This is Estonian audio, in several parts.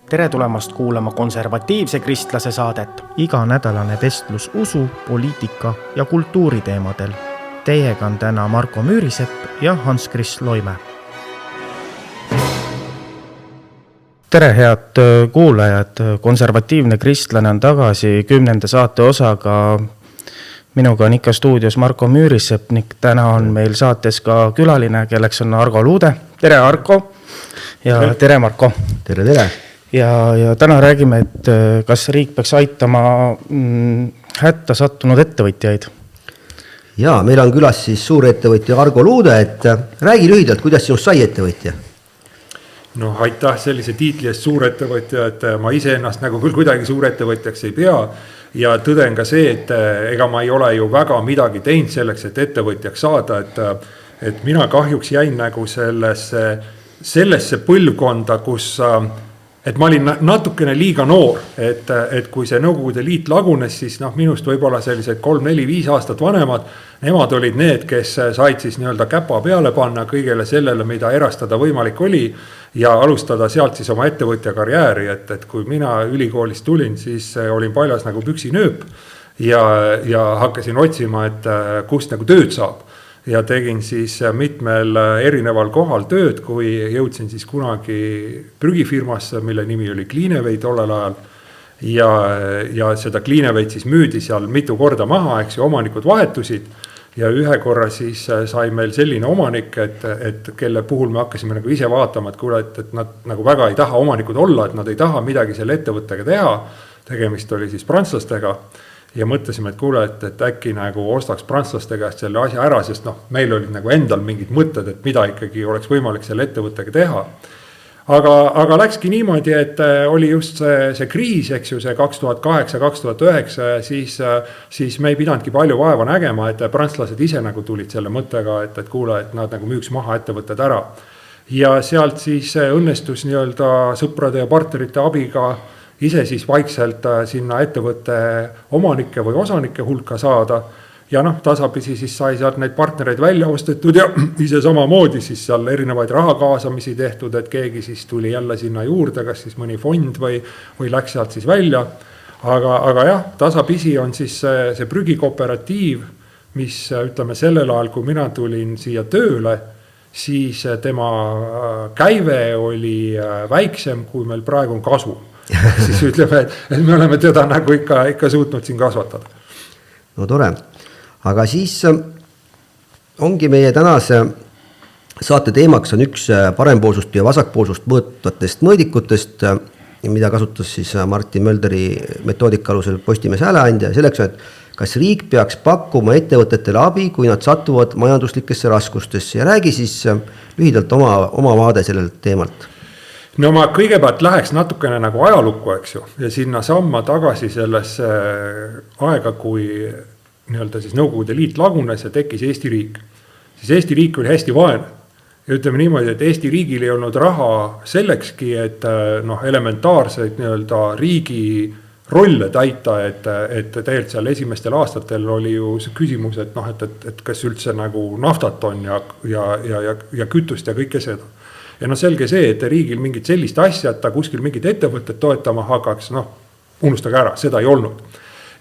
tere tulemast kuulama konservatiivse kristlase saadet. Iganädalane vestlus usu, poliitika ja kultuuri teemadel. Teiega on täna Marko Müürisepp ja Hans-Kris Loime. Tere, head kuulajad! Konservatiivne kristlane on tagasi 10. saate osaga. Minuga on ikka stuudios Marko Müürisepp ning täna on meil saates ka külaline, kelleks on Argo Luude. Tere, Arko! Ja tere, Marko! Tere, tere! Ja täna räägime, et kas riik peaks aitama hätta sattunud ettevõtjaid. Ja, meil on külas siis suurettevõtja Argo Luude, et räägi lühidalt, kuidas sinust sai ettevõtja? No aitäh sellise tiitli eest suurettevõtja, et ma ise ennast nagu küll kuidagi suurettevõtjaks ei pea. Ja tõden ka see, et ega ma ei ole ju väga midagi teinud selleks, et ettevõtjaks saada, et mina kahjuks jäin nagu sellesse põlvkonda, kus et ma olin natukene liiga noor, et kui see Nõukogude Liit lagunes, siis minust võib-olla sellised 3, 4, 5 aastat vanemad, nemad olid need, kes said siis nii-öelda käpa peale panna kõigele sellele, mida erastada võimalik oli ja alustada sealt siis oma ettevõtja karjääri, et kui mina ülikoolist tulin, siis olin paljas nagu püksinööp ja hakkasin otsima, et kust nagu tööd saab. Ja tegin siis mitmel erineval kohal tööd, kui jõudsin siis kunagi prügifirmasse, mille nimi oli Cleanaway tollel ajal. Ja seda Cleanawayt siis müüdi seal mitu korda maha, eks ju, omanikud vahetusid. Ja ühe korra siis sai meil selline omanik, et kelle puhul me hakkasime nagu ise vaatama, et nad nagu väga ei taha omanikud olla, et nad ei taha midagi selle ettevõttega teha. Tegemist oli siis prantslastega. Ja mõtlesime, et kuule, et äkki nagu ostaks prantslaste käest selle asja ära, sest meil olid nagu endal mingid mõtted, et mida ikkagi oleks võimalik selle ettevõttega teha. Aga läkski niimoodi, et oli just see kriis, eks ju, see 2008-2009 ja siis me ei pidanudki palju vaeva nägema, et prantslased ise nagu tulid selle mõttega, et kuule, et nad nagu müüks maha ettevõtted ära. Ja sealt siis õnnestus nii-öelda sõprade ja partnerite abiga ise siis vaikselt sinna ettevõtte omanike või osanike hulka saada. Ja tasapisi siis sai sealt neid partnereid välja ostetud ja ise samamoodi siis seal erinevaid raha kaasamisi tehtud, et keegi siis tuli jälle sinna juurde, kas siis mõni fond või läks sealt siis välja. Aga jah, tasapisi on siis see prügikooperatiiv, mis ütleme sellel ajal, kui mina tulin siia tööle, siis tema käive oli väiksem, kui meil praegu on kasu. Siis ütleme, et me oleme teda nagu ikka suutnud siin kasvatada. No tore. Aga siis ongi meie tänase saate teemaks on üks parempoolsust ja vasakpoolsust mõõtvatest mõõdikutest, mida kasutas siis Martin Mölderi metoodika alusel Postimees hääleandja. Selleks on, et kas riik peaks pakkuma ettevõtetele abi, kui nad satuvad majanduslikesse raskustesse ja räägi siis lühidalt oma vaade sellelt teemalt. No ma kõigepealt läheks natukene nagu ajalukku, eks ju, ja sinna samma tagasi sellesse aega, kui nii-öelda siis Nõukogude Liit lagunes ja tekkis Eesti riik. Siis Eesti riik oli hästi vaene. Ja ütleme niimoodi, et Eesti riigil ei olnud raha sellekski, et elementaarseid nii-öelda riigi rolle täita, et tegelikult seal esimestel aastatel oli ju see küsimus, et kas üldse nagu naftat on ja kütust ja kõike seda. Ja selge see, et riigil mingit sellist asja, et ta kuskil mingit ettevõttet toetama hakkaks, unustage ära, seda ei olnud.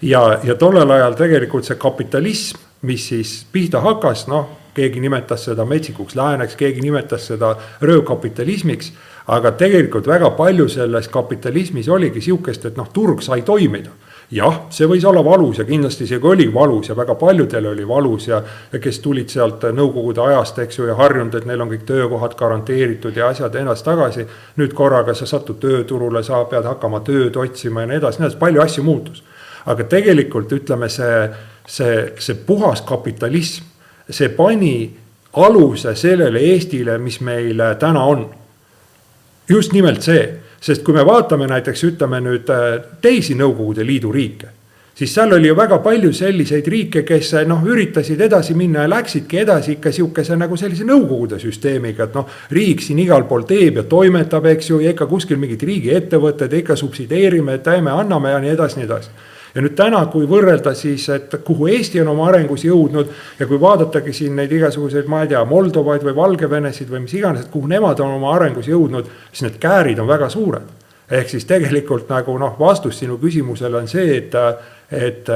Ja tollel ajal tegelikult see kapitalism, mis siis pihta hakkas, keegi nimetas seda metsikuks lääneks, keegi nimetas seda röövkapitalismiks, aga tegelikult väga palju selles kapitalismis oligi siukest, et turg sai toimida. Jah, see võis olla valus ja kindlasti see oli valus ja väga paljudel oli valus ja kes tulid sealt Nõukogude ajast, eks ju, ja harjunud, et neil on kõik töökohad garanteeritud ja asjad ennast tagasi. Nüüd korraga sa satud tööturule, sa pead hakkama tööd otsima ja nii edasi, palju asju muutus. Aga tegelikult ütleme see puhas kapitalism, see pani aluse sellele Eestile, mis meil täna on. Just nimelt see. Sest kui me vaatame näiteks, ütleme nüüd teisi Nõukogude Liidu riike, siis seal oli ju väga palju selliseid riike, kes üritasid edasi minna ja läksidki edasi ikka siukese nagu sellise Nõukogude süsteemiga, et riik siin igal pool teeb ja toimetab, eks ju, ja ikka kuskil mingid riigi ettevõtted, ikka subsideerime, teeme, anname ja nii edasi. Ja nüüd täna, kui võrrelda siis, et kuhu Eesti on oma arengus jõudnud ja kui vaadatagi siin neid igasuguseid, ma ei tea, Moldovaid või Valgevenesid või mis iganes, et kuhu nemad on oma arengus jõudnud, siis need käärid on väga suured. Ehk siis tegelikult nagu vastus sinu küsimusele on see, et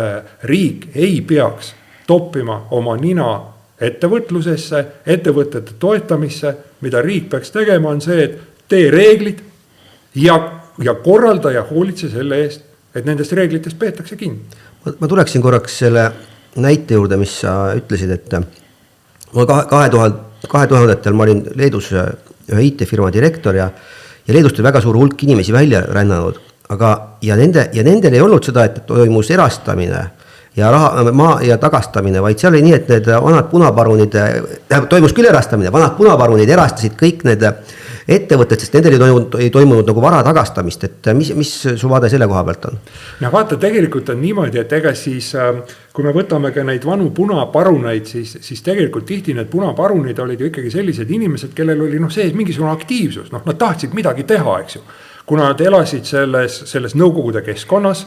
riik ei peaks toppima oma nina ettevõtlusesse, ettevõtete toetamisse, mida riik peaks tegema on see, et tee reeglid ja korralda ja hoolitse selle eest, et nendest reeglitest peetakse kinni. Ma tuleksin korraks selle näite juurde, mis sa ütlesid, et ma 2000-ndatel ma olin Leedus ühe IT-firma direktor ja Leedust oli väga suur hulk inimesi välja rännanud, ja nendel ei olnud seda, et toimus erastamine ja maa ja tagastamine, vaid seal oli nii, et need vanad punaparunid, toimus küll erastamine, vanad punaparunid erastasid kõik need ettevõtted, sest nendel ei toimunud nagu vara tagastamist, et mis su vaade selle koha pealt on? No vaata, tegelikult on niimoodi, et ega siis, kui me võtame ka neid vanu punaparuneid, siis tegelikult tihti need punaparunid olid ju ikkagi sellised inimesed, kellel oli sees mingisugune aktiivsus, nad tahtsid midagi teha, eks ju. Kuna nad elasid selles nõukogude keskkonnas,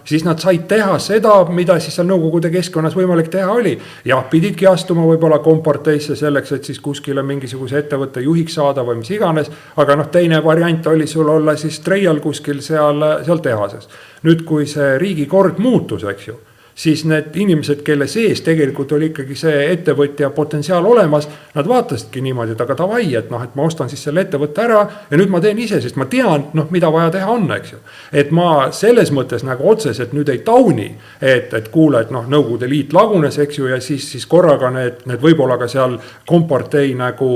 siis nad said teha seda, mida siis seal nõukogude keskkonnas võimalik teha oli. Jah, pididki astuma võib-olla komparteisse selleks, et siis kuskile mingisuguse ettevõtte juhiks saada või mis iganes, aga teine variant oli sul olla siis treial kuskil seal tehases. Nüüd, kui see riigikord muutus, eks ju, siis need inimesed, kelle sees tegelikult oli ikkagi see ettevõtja potentsiaal olemas, nad vaatasidki niimoodi, et aga davai, et ma ostan siis selle ettevõtte ära ja nüüd ma teen ise, sest ma tean, mida vaja teha on, eks ju. Et ma selles mõttes nagu otseselt nüüd ei tauni, et kuule, et Nõukogude Liit lagunes, eks ju, ja siis korraga need võib-olla ka seal kompartei nagu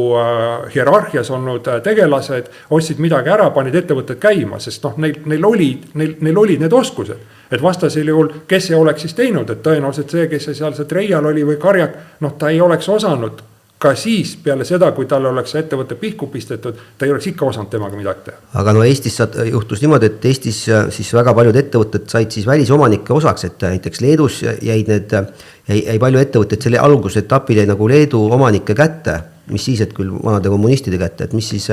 hierarhias olnud tegelased ostsid midagi ära, panid ettevõtted käima, sest neil olid need oskused. Et vastasel juhul, kes see oleks siis teinud, et tõenäoliselt see, kes see seal see treial oli või karjak, ta ei oleks osanud ka siis peale seda, kui talle oleks ettevõtte pihku pistetud, ta ei oleks ikka osanud temaga midagi teha. Aga Eestis juhtus niimoodi, et Eestis siis väga paljud ettevõtted said siis välisomanike osaks, et näiteks Leedus jäi palju ettevõtted selle algusetapil jäi nagu Leedu omanike kätte, mis siis, et küll vanade kommunistide kätte, et mis siis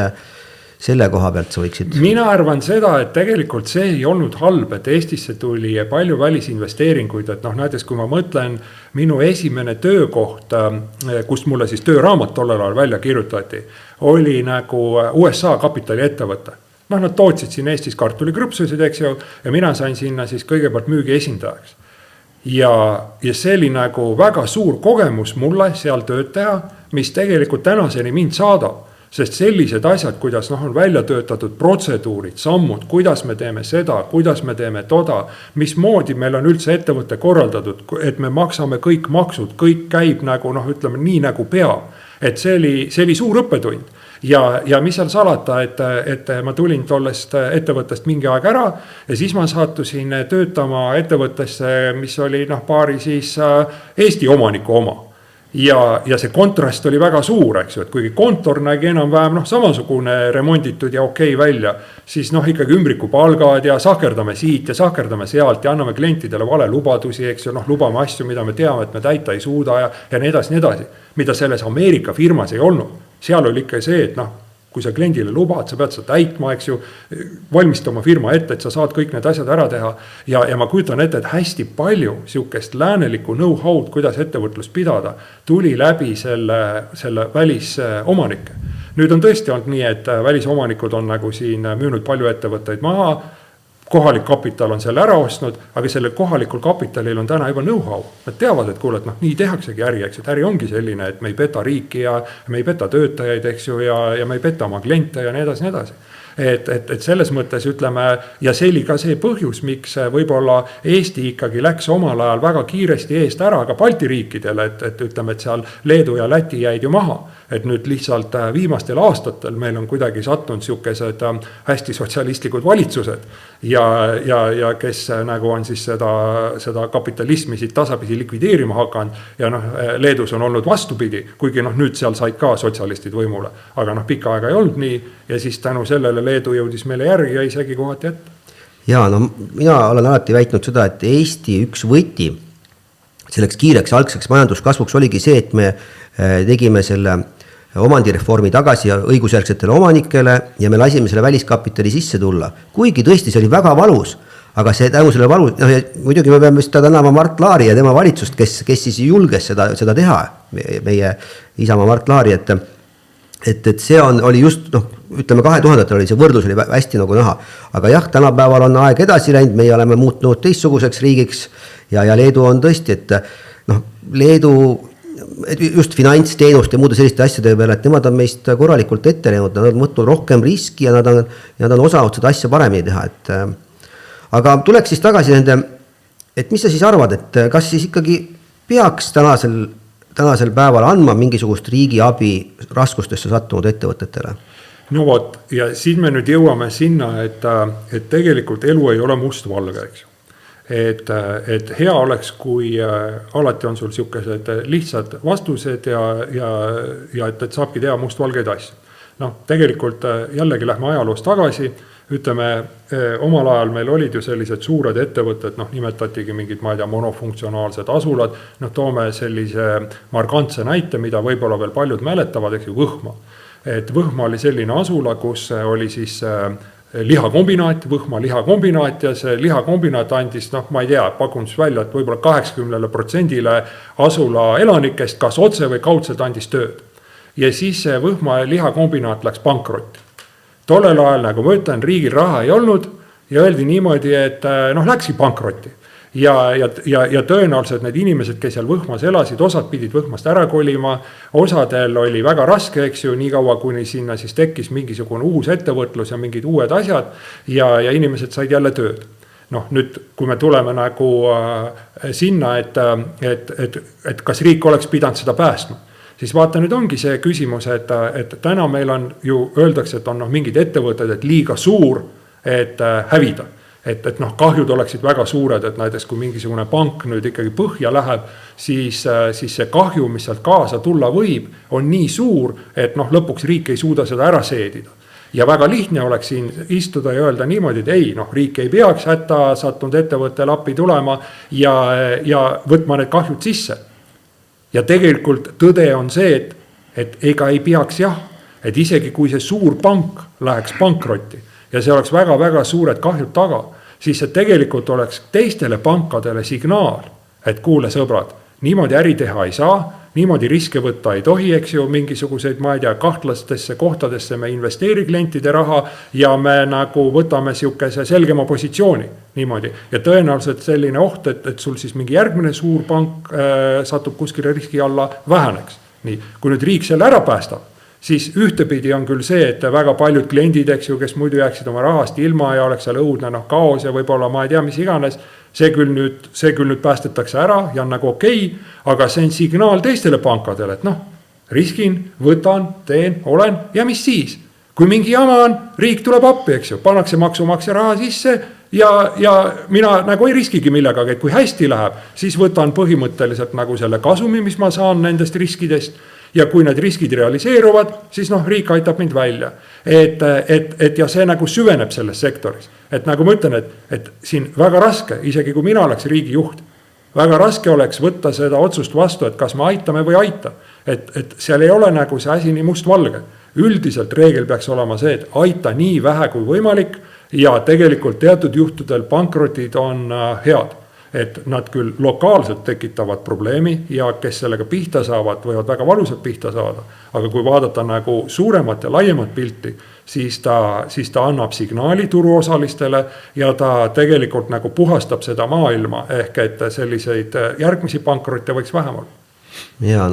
selle koha pealt sa võiksid? Mina arvan seda, et tegelikult see ei olnud halb, et Eestisse tuli palju välisinvesteeringuid, et näiteks kui ma mõtlen minu esimene töökoht, kust mulle siis tööraamat tollel ajal välja kirjutati, oli nagu USA kapitali ettevõte. Nad tootsid siin Eestis kartulikrõpsusid, eks ju, ja mina sain sinna siis kõigepealt müügi esindajaks. Ja see oli nagu väga suur kogemus mulle seal tööd teha, mis tegelikult tänaseni mind saadab. Sest sellised asjad, kuidas on välja töötatud protseduurid, sammud, kuidas me teeme seda, kuidas me teeme toda, mismoodi meil on üldse ettevõtte korraldatud, et me maksame kõik maksud, kõik käib nagu, ütleme nii nagu peab. Et see oli suur õppetund. Ja mis seal salata, et ma tulin tollest ettevõttest mingi aeg ära ja siis ma saatusin töötama ettevõttesse, mis oli paari siis Eesti omaniku oma. Ja see kontrast oli väga suur, eks ju, et kuigi kontor nägi enam-vähem samasugune remonditud ja okei välja, siis ikkagi ümbrikupalgad ja sahkerdame siit ja sahkerdame sealt ja anname klientidele vale lubadusi, eks ju, lubame asju, mida me teame, et me täita ei suuda ja nii edasi, mida selles Ameerika firmas ei olnud. Seal oli ikka see, et kui sa kliendile lubad, sa pead seda täitma, eks ju, valmistama firma ette, et sa saad kõik need asjad ära teha. Ja ma kujutan ette, et hästi palju siukest läänelikku know-how'd, kuidas ettevõtlust pidada, tuli läbi selle välisomanike. Nüüd on tõesti olnud nii, et välisomanikud on nagu siin müünud palju ettevõtteid maha, kohalik kapital on selle ära ostnud, aga sellel kohalikul kapitalil on täna juba know-how. Nad teavad, et kuule, et nii tehaksegi äri, eks, et äri ongi selline, et me ei peta riiki ja me ei peta töötajaid, eks ju, ja me ei peta oma kliente ja nii edasi. Et selles mõttes ütleme, ja see oli ka see põhjus, miks võib-olla Eesti ikkagi läks omal ajal väga kiiresti eest ära ka Balti riikidele, et ütleme, et seal Leedu ja Läti jäid ju maha. Et nüüd lihtsalt viimastel aastatel meil on kuidagi sattunud siukesed hästi sotsialistlikud valitsused ja kes nagu on siis seda kapitalismi siit tasapisi likvideerima hakanud ja Leedus on olnud vastupidi, kuigi nüüd seal said ka sotsialistid võimule, aga pikka aega ei olnud nii ja siis tänu sellele Leedu jõudis meile järgi ja isegi kohati ette. Ja mina olen alati väitnud seda, et Eesti üks võti selleks kiireks algseks majanduskasvuks oligi see, et me tegime selle omandireformi tagasi õigusjärgsetele omanikele ja me lasime selle väliskapitali sisse tulla. Kuigi tõesti see oli väga valus, aga see tänu selle valus, muidugi me peame seda tänama Mart Laari ja tema valitsust, kes siis julges seda teha, meie Isamaa Mart Laari, et see oli just ütleme 2000-ndatel oli see võrdlus oli hästi nagu näha, aga jah, tänapäeval on aeg edasi läinud, meie oleme muutunud teistsuguseks riigiks ja Leedu on tõesti, et Leedu just finantsteenuste ja muude selliste asjade peale, et nemad on meist korralikult ette läinud, nad on võtnud rohkem riski ja nad on osanud seda asja paremini teha, et aga tuleks siis tagasi nende, et mis sa siis arvad, et kas siis ikkagi peaks tänasel päeval andma mingisugust riigi abi raskustesse sattunud ettevõtetele? No vot, ja siin me nüüd jõuame sinna, et tegelikult elu ei ole mustvalge, eks ju. Et hea oleks, kui alati on sul siukesed lihtsad vastused ja et saabki teha mustvalgeid asju. Tegelikult jällegi lähme ajaloos tagasi, ütleme, omal ajal meil olid ju sellised suured ettevõtted, nimetatigi mingid, ma ei tea, monofunktsionaalsed asulad, toome sellise markantse näite, mida võib-olla veel paljud mäletavad, eks ju, Võhma. Et Võhma oli selline asula, kus oli siis lihakombinaat, Võhma lihakombinaat ja see lihakombinaat andis, ma ei tea, pakun siis välja, et võib-olla 80% asula elanikest kas otse või kaudselt andis tööd. Ja siis see Võhma lihakombinaat läks pankrotti. Tollel ajal, nagu ma ütlen, riigil raha ei olnud ja öeldi niimoodi, et läkski pankrotti. Ja tõenäoliselt need inimesed, kes seal Võhmas elasid, osad pidid Võhmast ära kolima, osadel oli väga raske, eks ju, nii kaua kuni sinna siis tekkis mingisugune uus ettevõtlus ja mingid uued asjad ja inimesed said jälle tööd. Nüüd, kui me tuleme nagu sinna, et kas riik oleks pidanud seda päästma, siis vaata, nüüd ongi see küsimus, et täna meil on ju, öeldakse, et on mingid ettevõtted, et liiga suur, et hävida. Et kahjud oleksid väga suured, et näiteks kui mingisugune pank nüüd ikkagi põhja läheb, siis see kahju, mis sealt kaasa tulla võib, on nii suur, et lõpuks riik ei suuda seda ära seedida. Ja väga lihtne oleks siin istuda ja öelda niimoodi, et ei, riik ei peaks hätta sattunud ettevõttele appi tulema ja võtma need kahjud sisse. Ja tegelikult tõde on see, et ega ei peaks jah, et isegi kui see suur pank läheks pankrotti, ja see oleks väga-väga suured kahjud taga, siis see tegelikult oleks teistele pankadele signaal, et kuule sõbrad, niimoodi äri teha ei saa, niimoodi riske võtta ei tohi, eks ju, mingisuguseid, ma ei tea, kahtlastesse kohtadesse me investeeri klientide raha ja me nagu võtame siukese selgema positsiooni niimoodi. Ja tõenäoliselt selline oht, et sul siis mingi järgmine suur pank satub kuskile riski alla, väheneks. Nii, kui nüüd riik selle ära päästab, siis ühtepidi on küll see, et väga paljud kliendid, eks ju, kes muidu jääksid oma rahast ilma ja oleks seal õudne kaos ja võib-olla ma ei tea, mis iganes, see küll nüüd päästetakse ära ja on nagu okei, aga see on signaal teistele pankadele, et riskin, võtan, teen, olen ja mis siis? Kui mingi jama on, riik tuleb appi, eks ju, pannakse maksumaksja raha sisse ja mina nagu ei riskigi millegagi, et kui hästi läheb, siis võtan põhimõtteliselt nagu selle kasumi, mis ma saan nendest riskidest. Ja kui need riskid realiseeruvad, siis riik aitab mind välja. Et ja see nagu süveneb selles sektoris. Et nagu ma ütlen, et siin väga raske, isegi kui mina oleks riigi juht, väga raske oleks võtta seda otsust vastu, et kas me aitame või aita. Et seal ei ole nagu see asi nii mustvalge. Üldiselt reegel peaks olema see, et aita nii vähe kui võimalik ja tegelikult teatud juhtudel pankrotid on head. Et nad küll lokaalselt tekitavad probleemi ja kes sellega pihta saavad, võivad väga valusalt pihta saada. Aga kui vaadata nagu suuremat ja laiemat pilti, siis ta annab signaali turuosalistele ja ta tegelikult nagu puhastab seda maailma ehk et selliseid järgmisi pankrotte võiks vähem olla. Ja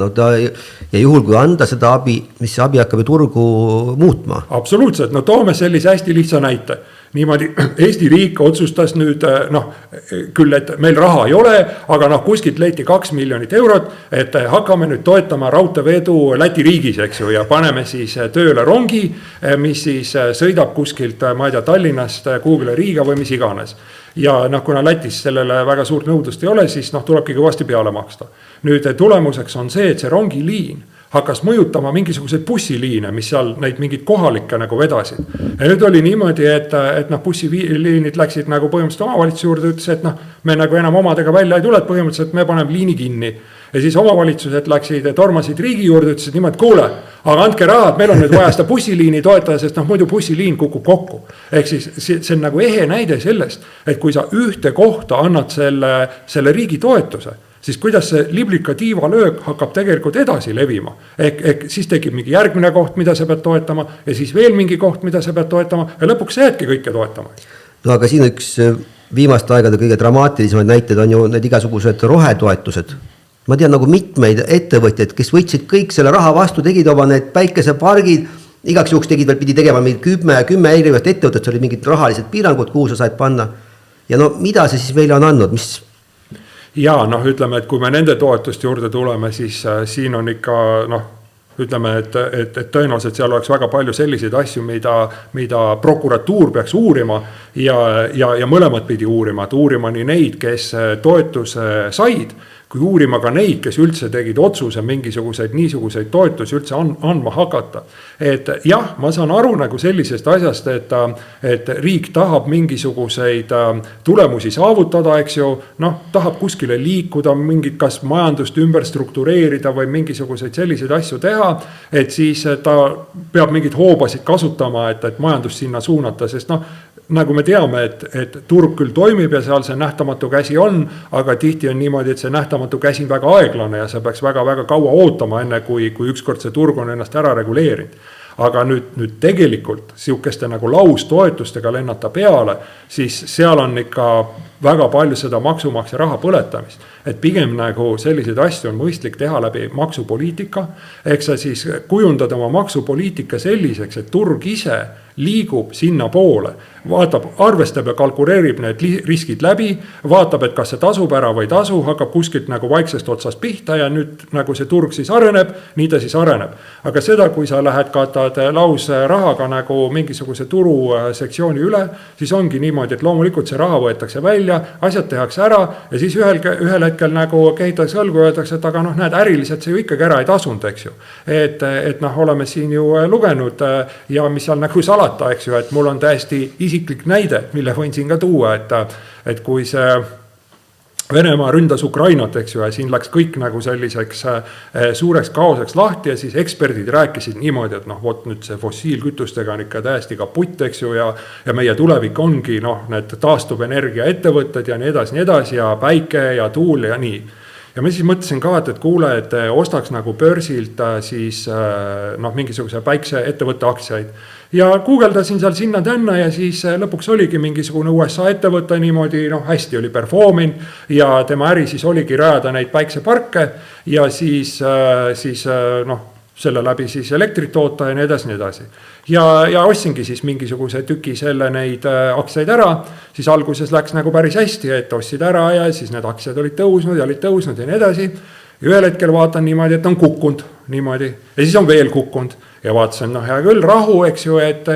juhul kui anda seda abi, mis see abi hakkab turgu muutma? Absoluutselt, toome sellise hästi lihtsa näite. Niimoodi Eesti riik otsustas nüüd, küll, et meil raha ei ole, aga kuskilt leiti 2 miljonit eurot, et hakkame nüüd toetama raudteevedu Läti riigis, eks ju, ja paneme siis tööle rongi, mis siis sõidab kuskilt, ma ei tea, Tallinnast kuhugile Riiga või mis iganes. Ja kuna Lätis sellele väga suurt nõudlust ei ole, siis tulebki kõvasti peale maksta. Nüüd tulemuseks on see, et see rongiliin hakkas mõjutama mingisuguseid bussiliine, mis seal neid mingid kohalikke nagu vedasid. Ja nüüd oli niimoodi, et bussiliinid läksid nagu põhimõtteliselt omavalitsuse juurde, ütles, et me nagu enam omadega välja ei tule, et põhimõtteliselt me paneme liini kinni. Ja siis omavalitsused läksid, tormasid riigi juurde, ütlesid niimoodi, kuule, aga andke raha, et meil on nüüd vaja seda bussiliini toetada, sest muidu bussiliin kukub kokku. Ehk siis see on nagu ehe näide sellest, et kui sa ühte kohta annad selle riigi toetuse, siis kuidas see liblika tiivalöök hakkab tegelikult edasi levima. Ehk siis tekib mingi järgmine koht, mida sa pead toetama ja siis veel mingi koht, mida sa pead toetama ja lõpuks sa jäädki kõike toetama. No aga siin üks viimaste aegade kõige dramaatilisemaid näiteid on ju need igasugused rohetoetused. Ma tean nagu mitmeid ettevõtjaid, kes võtsid kõik selle raha vastu, tegid oma need päikesepargid, igaks juhuks tegid veel, pidi tegema 10 erinevat ettevõtet, see oli mingid rahalised piirangud, kuhu sa said panna. Ja no mida see siis meile on andnud, mis? Ja noh, ütleme, et kui me nende toetuste juurde tuleme, siis siin on ikka ütleme, et tõenäoliselt seal oleks väga palju selliseid asju, mida prokuratuur peaks uurima ja mõlemad pidi uurima, et uurima nii neid, kes toetuse said, kui uurima ka neid, kes üldse tegid otsuse mingisuguseid niisuguseid toetusi üldse andma hakata. Et jah, ma saan aru nagu sellisest asjast, et riik tahab mingisuguseid tulemusi saavutada, eks ju, tahab kuskile liikuda, mingit kas majandust ümber struktureerida või mingisuguseid selliseid asju teha, et siis ta peab mingid hoobasid kasutama, et majandust sinna suunata, sest nagu me teame, et turg küll toimib ja seal see nähtamatu käsi on, aga tihti on niimoodi, et see nähtamatu käsi on väga aeglane ja see peaks väga-väga kaua ootama, enne kui ükskord see turg on ennast ära reguleerinud. Aga nüüd tegelikult siukeste nagu laustoetustega lennata peale, siis seal on ikka väga palju seda maksumaksja raha põletamist. Et pigem nagu selliseid asju on mõistlik teha läbi maksupoliitika, ehk sa siis kujundad oma maksupoliitika selliseks, et turg ise liigub sinna poole, vaatab, arvestab ja kalkuleerib need riskid läbi, vaatab, et kas see tasub ära või tasu, hakkab kuskilt nagu vaiksest otsast pihta ja nüüd nagu see turg siis areneb, nii ta siis areneb. Aga seda, kui sa lähed katad laus rahaga nagu mingisuguse turu sektsiooni üle, siis ongi niimoodi, et loomulikult see raha võetakse välja, asjad tehakse ära ja siis ühel hetkel nagu kehitakse õlgu ja öeldakse, et aga näed, äriliselt see ju ikkagi ära ei tasunud, eks ju. Et oleme siin ju lugenud ja mis seal nagu salata, eks ju, et mul on täiesti isiklik näide, mille võin siin ka tuua, et kui see Venemaa ründas Ukrainat, eks ju, ja siin läks kõik nagu selliseks suureks kaoseks lahti ja siis eksperdid rääkisid niimoodi, et vot nüüd see fossiilkütustega on ikka täiesti kaputt, eks ju, ja meie tulevik ongi need taastuvenergia ettevõtted ja nii edasi ja päike ja tuul ja nii. Ja ma siis mõtlesin ka, et kuule, et ostaks nagu börsilt siis mingisuguse päikse ettevõtte aktsiaid. Ja guugeldasin seal sinna tänna ja siis lõpuks oligi mingisugune USA ettevõte niimoodi, hästi oli performinud ja tema äri siis oligi rajada neid päikseparke ja siis selle läbi siis elektrit toota ja nii edasi. Ja ostsingi siis mingisuguse tüki selle neid aktsiaid ära, siis alguses läks nagu päris hästi, et ostsid ära ja siis need aktsiad olid tõusnud ja nii edasi. Ja ühel hetkel vaatan niimoodi, et on kukkunud niimoodi ja siis on veel kukkunud ja vaatasin, hea küll, rahu, eks ju, et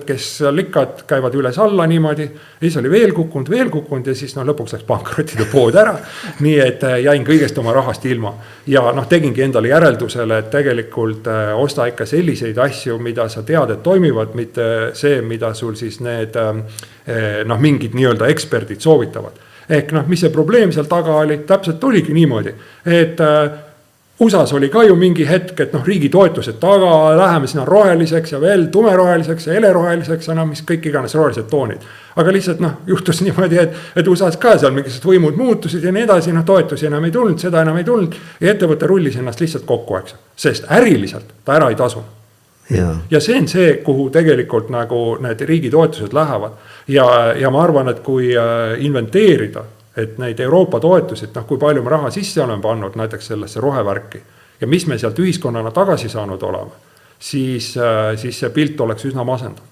kes likkad käivad üles alla niimoodi ja siis oli veel kukkunud ja siis lõpuks läks pankrotide pood ära, nii et jäin kõigest oma rahast ilma ja tegingi endale järeldusele, et tegelikult osta ikka selliseid asju, mida sa tead, et toimivad, mitte see, mida sul siis need mingid nii-öelda eksperdid soovitavad. Ehk mis see probleem seal taga oli, täpselt oligi niimoodi, et USAs oli ka ju mingi hetk, et riigi toetused taga, läheme sinna roheliseks ja veel tumeroheliseks ja heleroheliseks ja mis kõik iganes rohelised toonid. Aga lihtsalt juhtus niimoodi, et USAs ka seal mingisugused võimud muutusid ja nii edasi, toetusi enam ei tulnud, seda enam ei tulnud ja ettevõte rullis ennast lihtsalt kokku, eks. Sest äriliselt ta ära ei tasu. Ja see on see, kuhu tegelikult nagu need riigi toetused lähevad ja ma arvan, et kui inventeerida, et neid Euroopa toetusid, kui palju me raha sisse oleme pannud näiteks sellesse rohevärki ja mis me sealt ühiskonnana tagasi saanud oleme, siis see pilt oleks üsna masendav.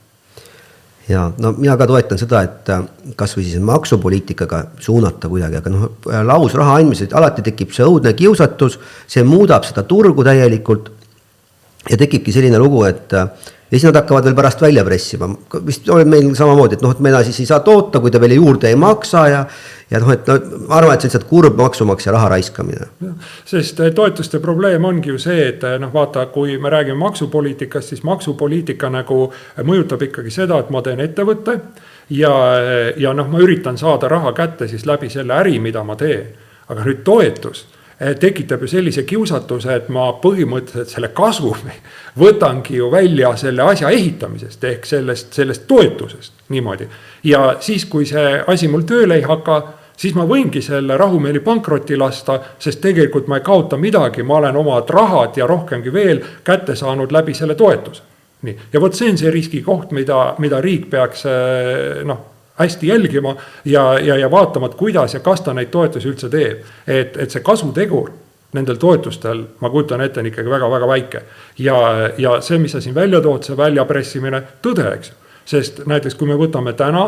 Ja mina ka toetan seda, et kas või siis maksupoliitikaga suunata kuidagi, aga laus raha andmised, alati tekib see õudne kiusatus, see muudab seda turgu täielikult ja tekibki selline lugu, et ja siis nad hakkavad veel pärast välja pressima. Vist on meil samamoodi, et me siis ei saa toota, kui ta veel juurde ei maksa ja ma arvan, et see on lihtsalt kurb maksumaksja raha raiskamine. Sest toetuste probleem ongi ju see, et vaata, kui me räägime maksupoliitikast, siis maksupoliitika nagu mõjutab ikkagi seda, et ma teen ettevõtte ja ma üritan saada raha kätte siis läbi selle äri, mida ma teen. Aga nüüd toetus tekitab ju sellise kiusatuse, et ma põhimõtteliselt selle kasumi võtangi ju välja selle asja ehitamisest ehk sellest toetusest niimoodi. Ja siis, kui see asi mul tööle ei hakka, siis ma võingi selle rahumeeli pankrotti lasta, sest tegelikult ma ei kaota midagi, ma olen omad rahad ja rohkemgi veel kätte saanud läbi selle toetuse. Nii. Ja vot see on see riskikoht, mida riik peaks hästi jälgima ja vaatama, et kuidas ja kas ta neid toetusi üldse teeb. Et see kasutegur nendel toetustel, ma kujutan ette, on ikkagi väga-väga väike. Ja see, mis sa siin välja tood, see väljapressimine, tõde, eks. Sest näiteks, kui me võtame täna,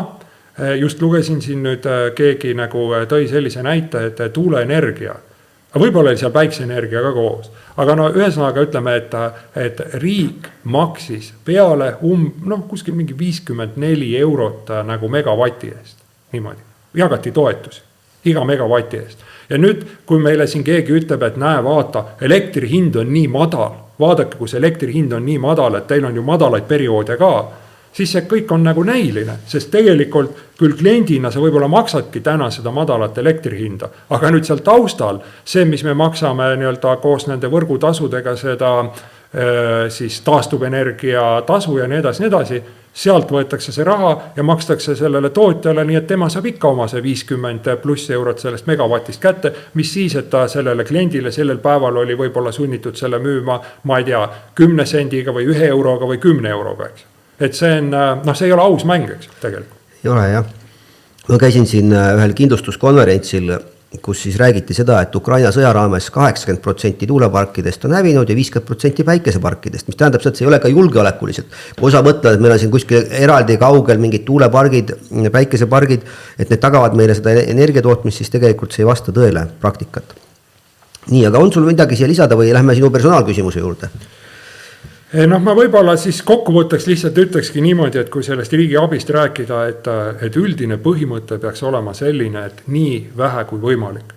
just lugesin siin nüüd keegi nagu tõi sellise näite, et tuuleenergia, võib-olla oli seal päikseenergia ka koos, aga ühesõnaga ütleme, et riik maksis peale kuskil mingi 54 eurot nagu megavati eest, niimoodi, jagati toetusi iga megavati eest. Ja nüüd, kui meile siin keegi ütleb, et näe, vaata, elektri hind on nii madal, vaadake, kus elektri hind on nii madal, et teil on ju madalaid perioode ka, siis see kõik on nagu näiline, sest tegelikult küll kliendina sa võib-olla maksadki täna seda madalat elektrihinda, aga nüüd seal taustal see, mis me maksame koos nende võrgutasudega seda siis taastuvenergia tasu ja nii edasi, sealt võetakse see raha ja makstakse sellele tootjale, nii et tema saab ikka oma see 50 pluss eurot sellest megavatist kätte, mis siis, et ta sellele kliendile sellel päeval oli võib-olla sunnitud selle müüma, ma ei tea, 10 sendiga või 1 euroga või 10 euroga, eks. Et see on, see ei ole aus mäng, eks, tegelikult. Ei ole, jah. Ma käisin siin ühel kindlustuskonverentsil, kus siis räägiti seda, et Ukraina sõja raames 80% tuuleparkidest on hävinud ja 50% päikeseparkidest, mis tähendab, et see ei ole ka julgeolekuliselt. Kui osa mõtled, et meil on siin kuskil eraldi kaugel mingid tuulepargid, päikesepargid, et need tagavad meile seda energiatootmist, siis tegelikult see ei vasta tõele praktikat. Nii, aga on sul midagi siia lisada või lähme sinu personaalküsimuse juurde? Ma võib-olla siis kokkuvõtteks lihtsalt ütlekski niimoodi, et kui sellest riigi abist rääkida, et üldine põhimõte peaks olema selline, et nii vähe kui võimalik.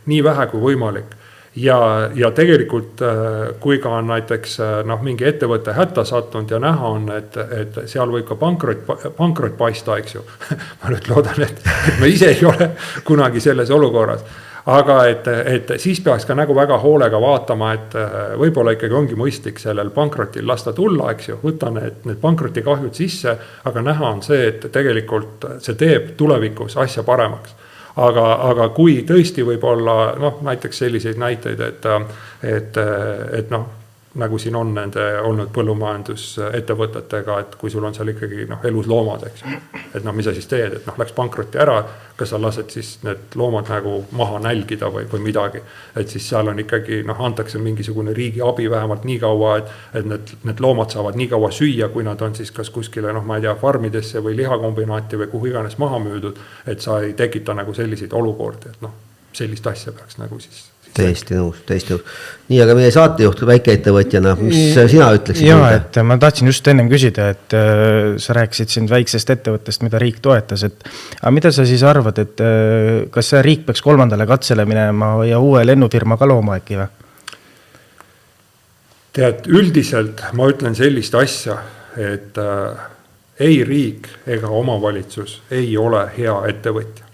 Ja tegelikult, kui ka on näiteks mingi ettevõtte hätta sattunud ja näha on, et seal võib ka pankrot paista, eks ju. Ma nüüd loodan, et me ise ei ole kunagi selles olukorras. Aga et siis peaks ka nagu väga hoolega vaatama, et võib-olla ikkagi ongi mõistlik sellel pankrotil lasta tulla, eks ju, võtta need pankroti kahjud sisse, aga näha on see, et tegelikult see teeb tulevikus asja paremaks. Aga kui tõesti võib olla näiteks selliseid näiteid, et nagu siin on nende olnud põllumajandusettevõtetega, et kui sul on seal ikkagi elus loomad, eks. Et mis sa siis teed, et läks pankrotti ära, kas sa lased siis need loomad nagu maha nälgida või midagi. Et siis seal on ikkagi, antakse mingisugune riigi abi vähemalt nii kaua, et need loomad saavad nii kaua süüa, kui nad on siis kas kuskile, ma ei tea, farmidesse või lihakombinaati või kuhu iganes maha müüdud, et sa ei tekita nagu selliseid olukordi, et sellist asja peaks nagu siis Täiesti nõus. Nii, aga meie saatejuht väikeettevõtjana, mis sina ütleksid? Jaa, et ma tahtsin just ennem küsida, et sa rääkisid siin väiksest ettevõttest, mida riik toetas, aga mida sa siis arvad, et kas see riik peaks 3. katsele minema ja uue lennufirma ka looma äkki või? Tead, üldiselt ma ütlen sellist asja, et ei riik ega omavalitsus ei ole hea ettevõtja.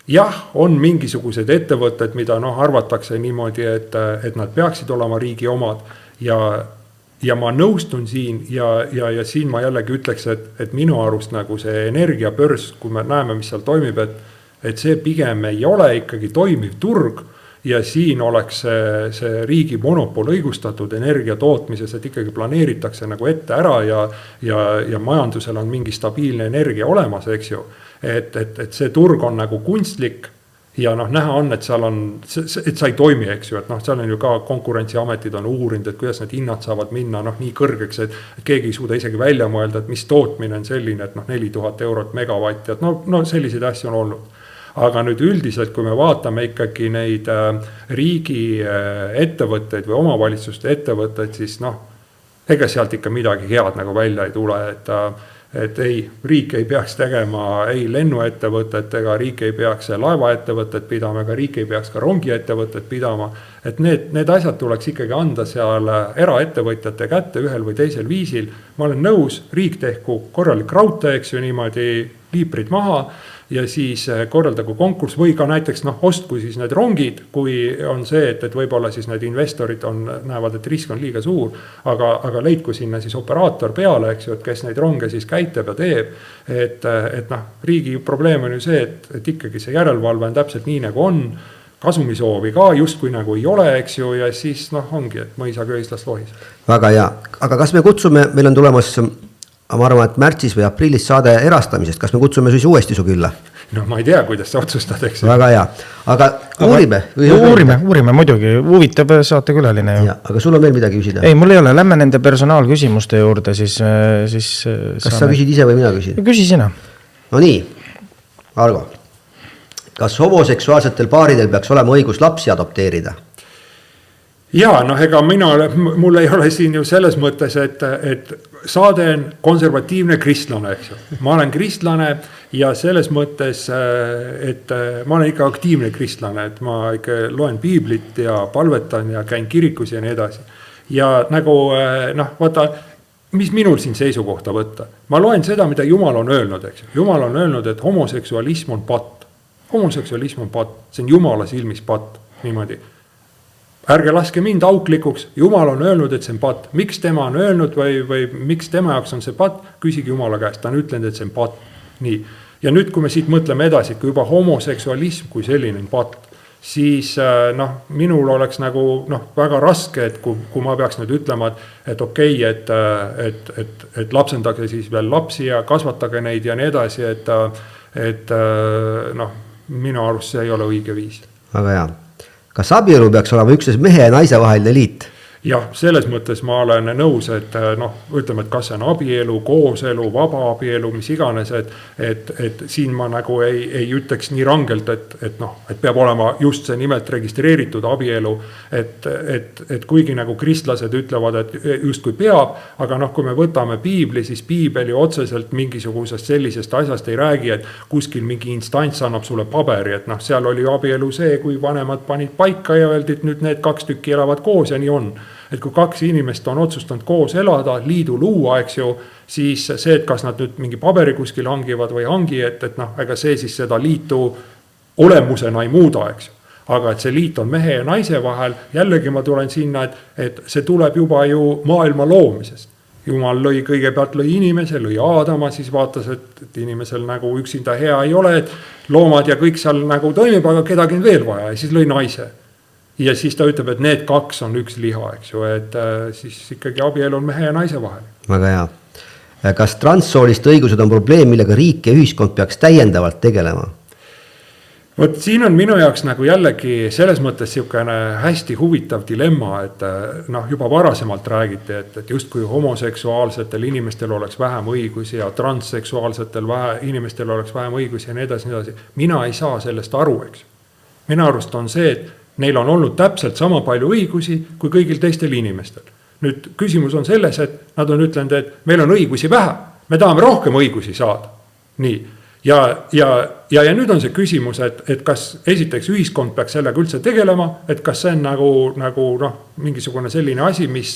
Jah, on mingisugused ettevõtted, mida arvatakse niimoodi, et nad peaksid olema riigi omad ja ma nõustun siin ja siin ma jällegi ütleks, et minu arust nagu see energiapörs, kui me näeme, mis seal toimib, et see pigem ei ole ikkagi toimiv turg ja siin oleks see riigi monopol õigustatud energia tootmises, et ikkagi planeeritakse nagu ette ära ja majandusel on mingi stabiilne energia olemas, eks ju. Et see turg on nagu kunstlik ja näha on, et seal on, et sa ei toimi, eks ju, et seal on ju ka konkurentsiametid on uurinud, et kuidas need hinnad saavad minna nii kõrgeks, et keegi ei suuda isegi välja mõelda, et mis tootmine on selline, et 4000 eurot megavatti, et selliseid asju on olnud. Aga nüüd üldiselt, kui me vaatame ikkagi neid riigi ettevõtteid või omavalitsuste ettevõtteid, siis ega sealt ikka midagi head nagu välja ei tule, et ei, riik ei peaks tegema ei lennuettevõtet ega riik ei peaks laevaettevõtet pidama, ega riik ei peaks ka rongiettevõtet pidama, et need asjad tuleks ikkagi anda seal eraettevõtjate kätte ühel või teisel viisil. Ma olen nõus, riik tehku korralik raudtee, eks ju niimoodi liiprid maha ja siis korraldagu konkurss või ka näiteks ostku siis need rongid, kui on see, et võib-olla siis need investorid näevad, et risk on liiga suur, aga leidku sinna siis operaator peale, eks ju, et kes neid ronge siis käitab ja teeb. Et riigi probleem on ju see, et ikkagi see järelevalve on täpselt nii nagu on, kasumisoovi ka justkui nagu ei ole, eks ju, ja siis ongi, et mõisaga öislas lohis. Väga hea, aga kas me kutsume, meil on tulemas ma arvan, et märtsis või aprillis saade erastamisest, kas me kutsume siis uuesti su külla? No ma ei tea, kuidas sa otsustad, eks. Väga hea, aga uurime. Uurime muidugi, huvitav saatekülaline ju. Aga sul on veel midagi küsida? Ei, mul ei ole, lähme nende personaalküsimuste juurde, siis kas sa küsid ise või mina küsin? Küsi sina. No nii, Argo, kas homoseksuaalsetel paaridel peaks olema õigus lapsi adopteerida? Ja ega mul ei ole siin ju selles mõttes, et saade on konservatiivne kristlane, eks ju. Ma olen kristlane ja selles mõttes, et ma olen ikka aktiivne kristlane, et ma ikka loen piiblit ja palvetan ja käin kirikus ja nii edasi. Ja nagu, vaata, mis minul siin seisukohta võtta? Ma loen seda, mida Jumal on öelnud, eks ju. Jumal on öelnud, et homoseksualism on patt. Homoseksualism on patt, see on Jumala silmis patt, niimoodi. Ärge laske mind auklikuks, Jumal on öelnud, et see on patt. Miks tema on öelnud või miks tema jaoks on see patt, küsigi Jumala käest, ta on ütlenud, et see on patt. Nii. Ja nüüd, kui me siit mõtleme edasi, kui juba homoseksualism kui selline on patt, siis minul oleks nagu väga raske, et kui ma peaks nüüd ütlema, et okei, et lapsendage siis veel lapsi ja kasvatage neid ja nii edasi, et minu arust see ei ole õige viis. Väga hea. Kas abielu peaks olema üksnes mehe ja naise vaheline liit? Jah, selles mõttes ma olen nõus, et ütleme, et kas see on abielu, kooselu, vaba abielu, mis iganes, et siin ma nagu ei ütleks nii rangelt, et peab olema just see nimelt registreeritud abielu, et kuigi nagu kristlased ütlevad, et justkui peab, aga kui me võtame piibli, siis piibel ju otseselt mingisugusest sellisest asjast ei räägi, et kuskil mingi instants annab sulle paberi, et seal oli abielu see, kui vanemad panid paika ja öeldi, et nüüd need 2 tükki elavad koos ja nii on. Et kui 2 inimest on otsustanud koos elada, liidu luua, eks ju, siis see, et kas nad nüüd mingi paberi kuskil hangivad või hangi, et ega see siis seda liitu olemusena ei muuda, eks ju. Aga et see liit on mehe ja naise vahel, jällegi ma tulen sinna, et see tuleb juba ju maailma loomisest. Jumal kõigepealt lõi inimese, lõi Aadama, siis vaatas, et inimesel nagu üksinda hea ei ole, et loomad ja kõik seal nagu toimib, aga kedagi on veel vaja ja siis lõi naise. Ja siis ta ütleb, et need 2 on üks liha, eks ju, et siis ikkagi abielu on mehe ja naise vahel. Väga hea. Kas transsooliste õigused on probleem, millega riik ja ühiskond peaks täiendavalt tegelema? Vot siin on minu jaoks nagu jällegi selles mõttes siukene hästi huvitav dilemma, et juba varasemalt räägiti, et justkui homoseksuaalsetel inimestel oleks vähem õigusi ja transseksuaalsetel inimestel oleks vähem õigusi ja nii edasi. Mina ei saa sellest aru, eks. Minu arust on see, et neil on olnud täpselt sama palju õigusi kui kõigil teistel inimestel. Nüüd küsimus on selles, et nad on ütlenud, et meil on õigusi vähe, me tahame rohkem õigusi saada. Nii. Ja nüüd on see küsimus, et kas esiteks ühiskond peaks sellega üldse tegelema, et kas see on nagu mingisugune selline asi, mis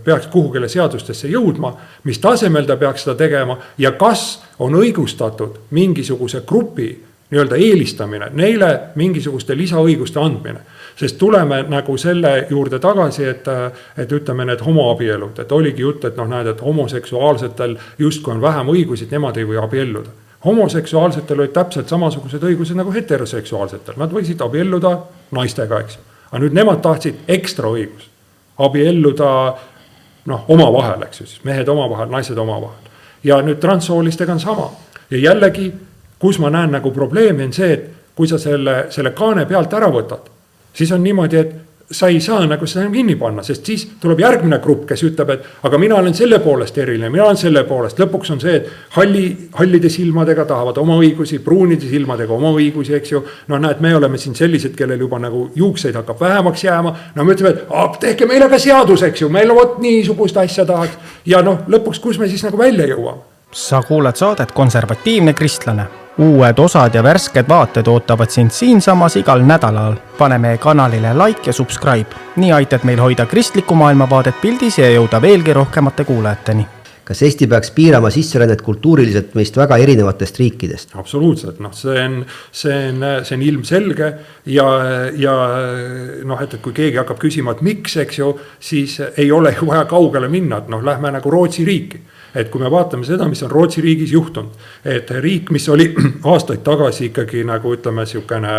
peaks kuhugile seadustesse jõudma, mis tasemel ta peaks seda tegema ja kas on õigustatud mingisuguse grupi nii-öelda eelistamine, neile mingisuguste lisaõiguste andmine. Sest tuleme nagu selle juurde tagasi, et ütleme need homoabielud, et oligi jutt, et et homoseksuaalsetel justkui on vähem õigusi, et nemad ei või abielluda. Homoseksuaalsetel olid täpselt samasugused õigused nagu heteroseksuaalsetel. Nad võisid abielluda naistega, eks. Aga nüüd nemad tahtsid ekstra õigus. Abielluda omavahel, eks ju, siis mehed omavahel, naised omavahel. Ja nüüd transsoolistega on sama. Ja jällegi, kus ma näen nagu probleemi on see, et kui sa selle kaane pealt ära võtad, siis on niimoodi, et sa ei saa nagu seda kinni panna, sest siis tuleb järgmine grupp, kes ütleb, et aga mina olen selle poolest eriline, mina olen selle poolest. Lõpuks on see, et hallide silmadega tahavad oma õigusi, pruunide silmadega oma õigusi, eks ju. Näed, me oleme siin sellised, kellel juba nagu juukseid hakkab vähemaks jääma. Me ütleme, et tehke meile ka seadus, eks ju, meil on niisugust asja tahaks. Ja lõpuks, kus me siis nagu välja jõuame? Sa kuulad saadet Konservatiivne kristlane. Uued osad ja värsked vaated ootavad sind siinsamas igal nädalal. Pane meie kanalile like ja subscribe. Nii aitad meil hoida kristlikku maailmavaadet pildis ja jõuda veelgi rohkemate kuulajateni. kas Eesti peaks piirama sisserännet kultuuriliselt meist väga erinevatest riikidest? Absoluutselt, noh, see on ilmselge ja noh, et kui keegi hakkab küsima, et miks, eks ju, siis ei ole ju vaja kaugele minna, et noh, lähme nagu Rootsi riiki. Et kui me vaatame seda, mis on Rootsi riigis juhtunud, et riik, mis oli aastaid tagasi ikkagi nagu ütleme siukene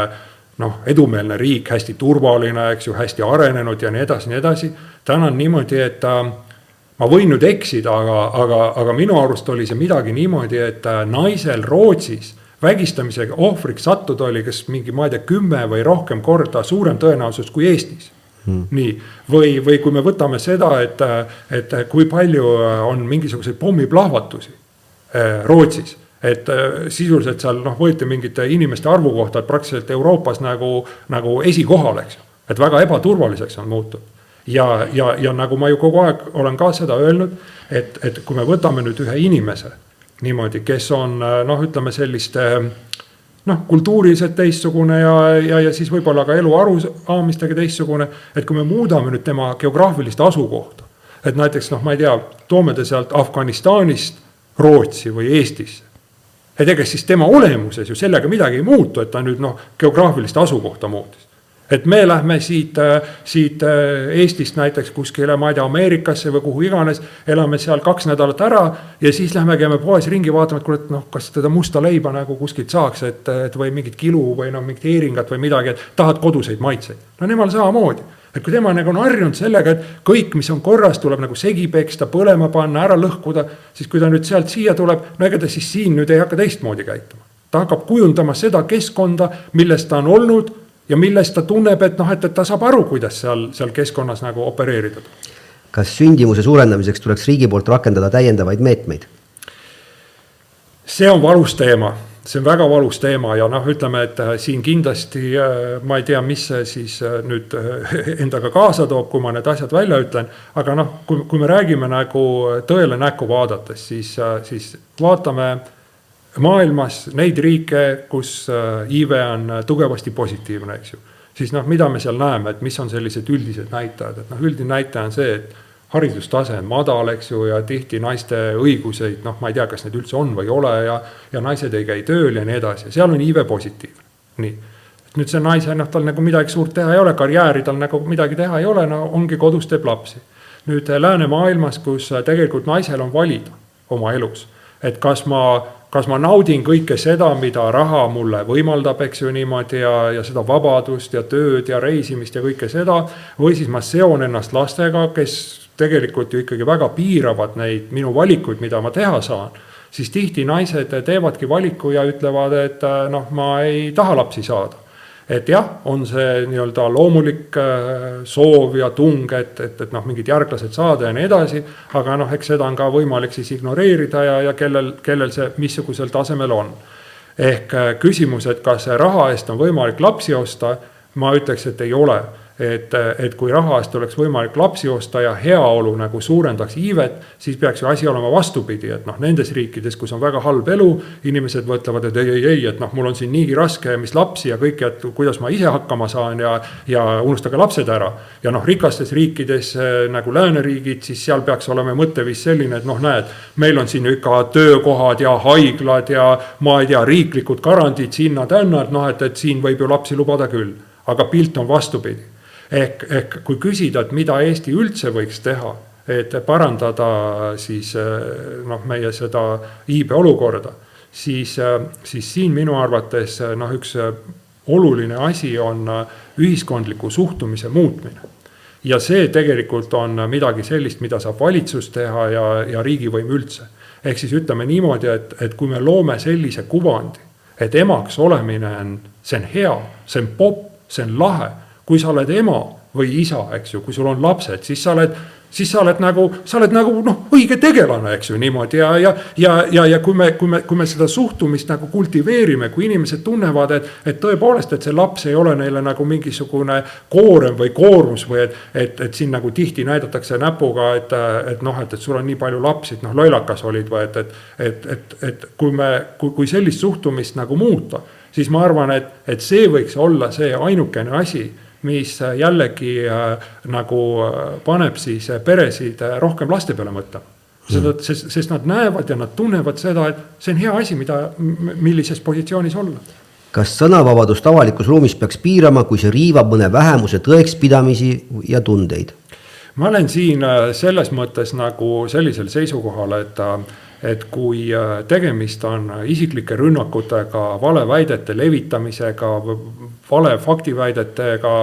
noh, edumeelne riik, hästi turvaline, eks ju, hästi arenenud ja nii edasi, täna on niimoodi, et ma võin nüüd eksida, aga minu arust oli see midagi niimoodi, et naisel Rootsis vägistamisega ohvriks sattuda oli, kes mingi, ma ei tea, 10 või rohkem korda suurem tõenäosus kui Eestis. Nii, või kui me võtame seda, et kui palju on mingisuguseid pommiplahvatusi Rootsis, et sisuliselt seal noh, võeti mingite inimeste arvu kohta, et praktiliselt Euroopas nagu esikohal, eks ju, et väga ebaturvaliseks on muutunud. Ja nagu ma ju kogu aeg olen ka seda öelnud, et kui me võtame nüüd ühe inimese niimoodi, kes on noh, ütleme selliste noh, kultuuriliselt teistsugune ja siis võib-olla ka elu arusaamistega teistsugune, et kui me muudame nüüd tema geograafilist asukohta, et näiteks noh, ma ei tea, toome ta sealt Afganistanist Rootsi või Eestisse, et ega siis tema olemuses ju sellega midagi ei muutu, et ta nüüd noh, geograafilist asukohta muutis. Et me lähme siit Eestist näiteks kuskile, ma ei tea, Ameerikasse või kuhu iganes, elame seal 2 nädalat ära ja siis lähme käime poes ringi vaatama, et kuule, et noh, kas teda musta leiba nagu kuskilt saaks, et või mingit kilu või noh, mingit eeringat või midagi, et tahad koduseid maitseid. No nemal samamoodi. Et kui tema nagu on harjunud sellega, et kõik, mis on korras, tuleb nagu segi peksta, põlema panna, ära lõhkuda, siis kui ta nüüd sealt siia tuleb, no ega ta siis siin nüüd ei hakka teistmoodi käituma. Ta hakkab kujundama seda keskkonda, millest ta on olnud ja millest ta tunneb, et noh, et ta saab aru, kuidas seal keskkonnas nagu opereerida. Kas sündimuse suurendamiseks tuleks riigi poolt rakendada täiendavaid meetmeid? See on valus teema. See on väga valus teema ja noh, ütleme, et siin kindlasti ma ei tea, mis see siis nüüd endaga kaasa toob, kui ma need asjad välja ütlen, aga noh, kui me räägime nagu tõele näkku vaadates, siis vaatame maailmas neid riike, kus iive on tugevasti positiivne, eks ju. Siis noh, mida me seal näeme, et mis on sellised üldised näitajad, et noh, üldine näitaja on see, et haridustase on madal, eks ju, ja tihti naiste õiguseid, noh, ma ei tea, kas need üldse on või ole ja naised ei käi tööl ja nii edasi. Seal on iive positiivne. Nii. Et nüüd see naise, noh, tal nagu midagi suurt teha ei ole, karjääri tal nagu midagi teha ei ole, no ongi kodus teeb lapsi. Nüüd lääne maailmas, kus tegelikult naisel on valida oma elus, et kas ma naudin kõike seda, mida raha mulle võimaldab, eks ju niimoodi ja seda vabadust ja tööd ja reisimist ja kõike seda, või siis ma seon ennast lastega, kes tegelikult ju ikkagi väga piiravad neid minu valikuid, mida ma teha saan, siis tihti naised teevadki valiku ja ütlevad, et noh, ma ei taha lapsi saada. Et jah, on see nii-öelda loomulik soov ja tung, et noh, mingid järglased saada ja nii edasi, aga noh, eks seda on ka võimalik siis ignoreerida ja kellel see missugusel tasemel on. Ehk küsimus, et kas raha eest on võimalik lapsi osta, ma ütleks, et ei ole. Et kui raha eest oleks võimalik lapsi osta ja heaolu nagu suurendaks iivet, siis peaks ju asi olema vastupidi, et noh, nendes riikides, kus on väga halb elu, inimesed mõtlevad, et ei, et noh, mul on siin niigi raske, mis lapsi ja kõik, et kuidas ma ise hakkama saan ja unustage lapsed ära. Ja noh, rikastes riikides nagu lääneriigid, siis seal peaks olema mõttevis selline, et noh, näed, meil on siin ikka töökohad ja haiglad ja ma ei tea, riiklikud garandid sinna tänna, et noh, et siin võib ju lapsi lubada küll, aga pilt on vastupidi. Ehk kui küsida, et mida Eesti üldse võiks teha, et parandada siis noh, meie seda iibe olukorda, siis siin minu arvates noh, üks oluline asi on ühiskondliku suhtumise muutmine. Ja see tegelikult on midagi sellist, mida saab valitsus teha ja riigivõim üldse. Ehk siis ütleme niimoodi, et kui me loome sellise kuvandi, et emaks olemine see on hea, see on popp, see on lahe, kui sa oled ema või isa, eks ju, kui sul on lapsed, siis sa oled nagu noh, õige tegelane, eks ju, niimoodi ja kui me seda suhtumist nagu kultiveerime, kui inimesed tunnevad, et tõepoolest, et see laps ei ole neile nagu mingisugune koorem või koormus või et siin nagu tihti näidatakse näpuga, et noh, et sul on nii palju lapsi, et noh, lollakas olid või et kui sellist suhtumist nagu muuta, siis ma arvan, et see võiks olla see ainukene asi, mis jällegi nagu paneb siis peresid rohkem laste peale mõtlema. sest nad näevad ja nad tunnevad seda, et see on hea asi, millises positsioonis olla. Kas sõnavabadust avalikus ruumis peaks piirama, kui see riivab mõne vähemuse tõekspidamisi ja tundeid? Ma olen siin selles mõttes nagu sellisel seisukohal, et kui tegemist on isiklike rünnakutega, valeväidete levitamisega, vale faktiväidetega,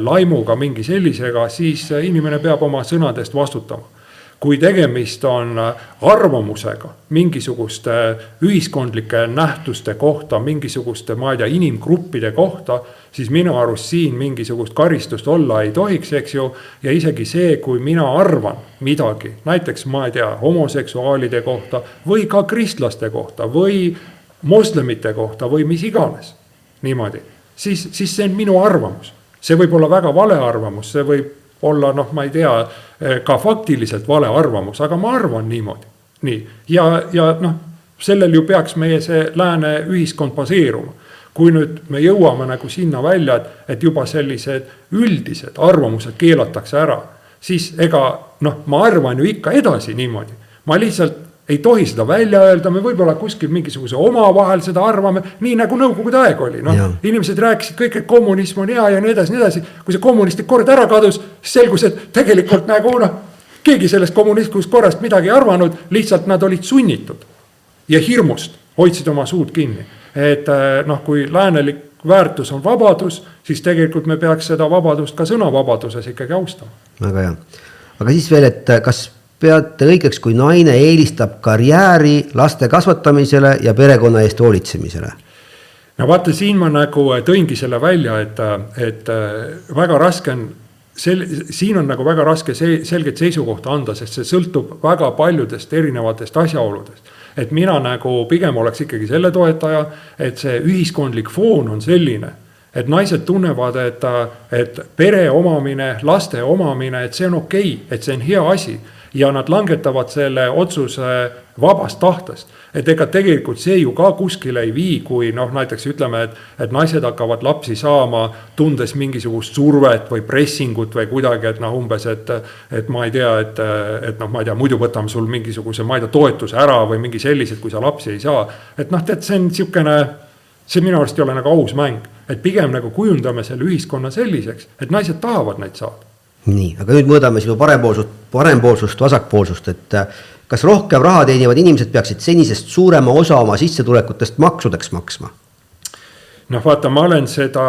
laimuga, mingi sellisega, siis inimene peab oma sõnadest vastutama. Kui tegemist on arvamusega mingisuguste ühiskondlike nähtuste kohta, mingisuguste, inimgruppide kohta, siis minu arust siin mingisugust karistust olla ei tohiks, eks ju, ja isegi see, kui mina arvan midagi, näiteks homoseksuaalide kohta või ka kristlaste kohta või moslemite kohta või mis iganes, niimoodi, siis see on minu arvamus. See võib olla väga vale arvamus, see võib olla, ka faktiliselt vale arvamus, aga ma arvan niimoodi. Nii. Ja sellel ju peaks meie see lääne ühiskond baseeruma. Kui nüüd me jõuame nagu sinna välja, et juba sellised üldised arvamused keelatakse ära, siis ma arvan ju ikka edasi niimoodi. Ma lihtsalt ei tohi seda välja öelda, me võib-olla kuskil mingisuguse oma vahel seda arvame, nii nagu nõukogude aeg oli. Inimesed rääkisid kõik, et kommunism on hea ja nii edasi. Kui see kommunistlik kord ära kadus, selgus, et tegelikult keegi sellest kommunistlikust korrast midagi ei arvanud, lihtsalt nad olid sunnitud ja hirmust hoidsid oma suud kinni. Et kui läänelik väärtus on vabadus, siis tegelikult me peaks seda vabadust ka sõnavabaduses ikkagi austama. Väga hea. Aga siis veel, et kas peate õigeks, kui naine eelistab karjääri laste kasvatamisele ja perekonna eest hoolitsemisele? No vaata, siin ma tõingi selle välja, et väga raske on, siin on väga raske selget seisukohta anda, sest see sõltub väga paljudest erinevatest asjaoludest. Et mina pigem oleks ikkagi selle toetaja, et see ühiskondlik foon on selline, et naised tunnevad, et pere omamine, laste omamine, et see on okei, et see on hea asi. Ja nad langetavad selle otsuse vabast tahtest. Et ega tegelikult see ju ka kuskile ei vii, kui näiteks ütleme, et naised hakkavad lapsi saama, tundes mingisugust survet või pressingut või kuidagi, et umbes, et ma ei tea, et muidu võtame sul mingisuguse, toetuse ära või mingi sellised, kui sa lapsi ei saa. Et see on siukene, see minu arust ei ole aus mäng. Et pigem kujundame selle ühiskonna selliseks, et naised tahavad neid saada. Nii, aga nüüd mõõdame sinu parempoolsust, vasakpoolsust, et kas rohkem raha teenivad inimesed peaksid senisest suurema osa oma sissetulekutest maksudeks maksma? Vaata, ma olen seda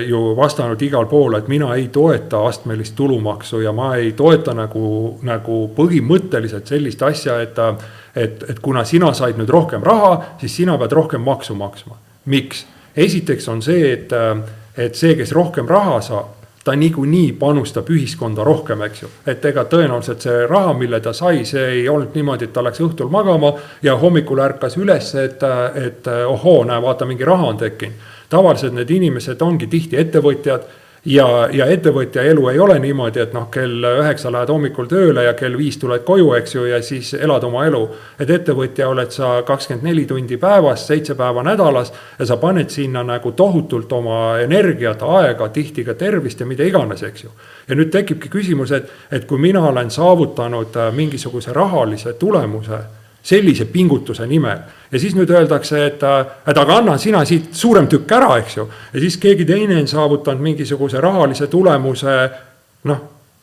ju vastanud igal pool, et mina ei toeta astmelist tulumaksu ja ma ei toeta nagu põhimõtteliselt sellist asja, et kuna sina said nüüd rohkem raha, siis sina pead rohkem maksu maksma. Miks? Esiteks on see, et see, kes rohkem raha saab, ta nii panustab ühiskonda rohkem, eks ju. Et ega tõenäoliselt see raha, mille ta sai, see ei olnud niimoodi, et ta läks õhtul magama ja hommikul ärkas üles, et ohoo, vaata, mingi raha on tekkinud. Tavaliselt need inimesed ongi tihti ettevõtjad ja ettevõtja elu ei ole niimoodi, et kell 9 lähed hommikul tööle ja kell 5 tuled koju, eks ju, ja siis elad oma elu. Et ettevõtja oled sa 24 tundi päevas, 7 päeva nädalas ja sa paned sinna tohutult oma energiat, aega, tihti ka tervist ja mida iganes, eks ju. Ja nüüd tekibki küsimus, et kui mina olen saavutanud mingisuguse rahalise tulemuse sellise pingutuse nimel. Ja siis nüüd öeldakse, et aga anna sina siit suurem tükk ära, eks ju. Ja siis keegi teine on saavutanud mingisuguse rahalise tulemuse,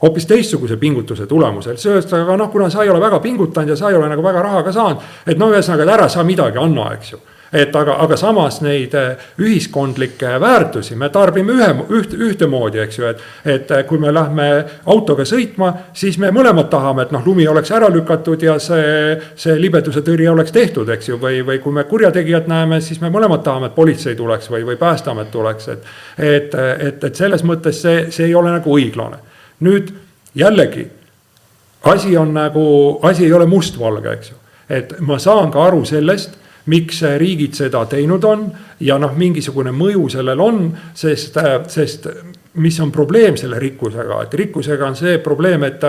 hoopis teistsuguse pingutuse tulemusel. See öeldakse, aga kuna sa ei ole väga pingutanud ja sa ei ole väga raha ka saanud, et ühesõnaga, et ära sa midagi anna, eks ju. Aga samas neid ühiskondlikke väärtusi me tarbime ühtemoodi, eks ju, et kui me lähme autoga sõitma, siis me mõlemad tahame, et lumi oleks ära lükatud ja see libeduse tõrje oleks tehtud, eks ju, või kui me kurjategijat näeme, siis me mõlemad tahame, et politsei tuleks või päästeamet tuleks, et selles mõttes see ei ole õiglane. Nüüd jällegi, asi ei ole mustvalge, eks ju, et ma saan ka aru sellest, miks riigid seda teinud on ja mingisugune mõju sellel on, sest mis on probleem selle rikkusega, et rikkusega on see probleem, et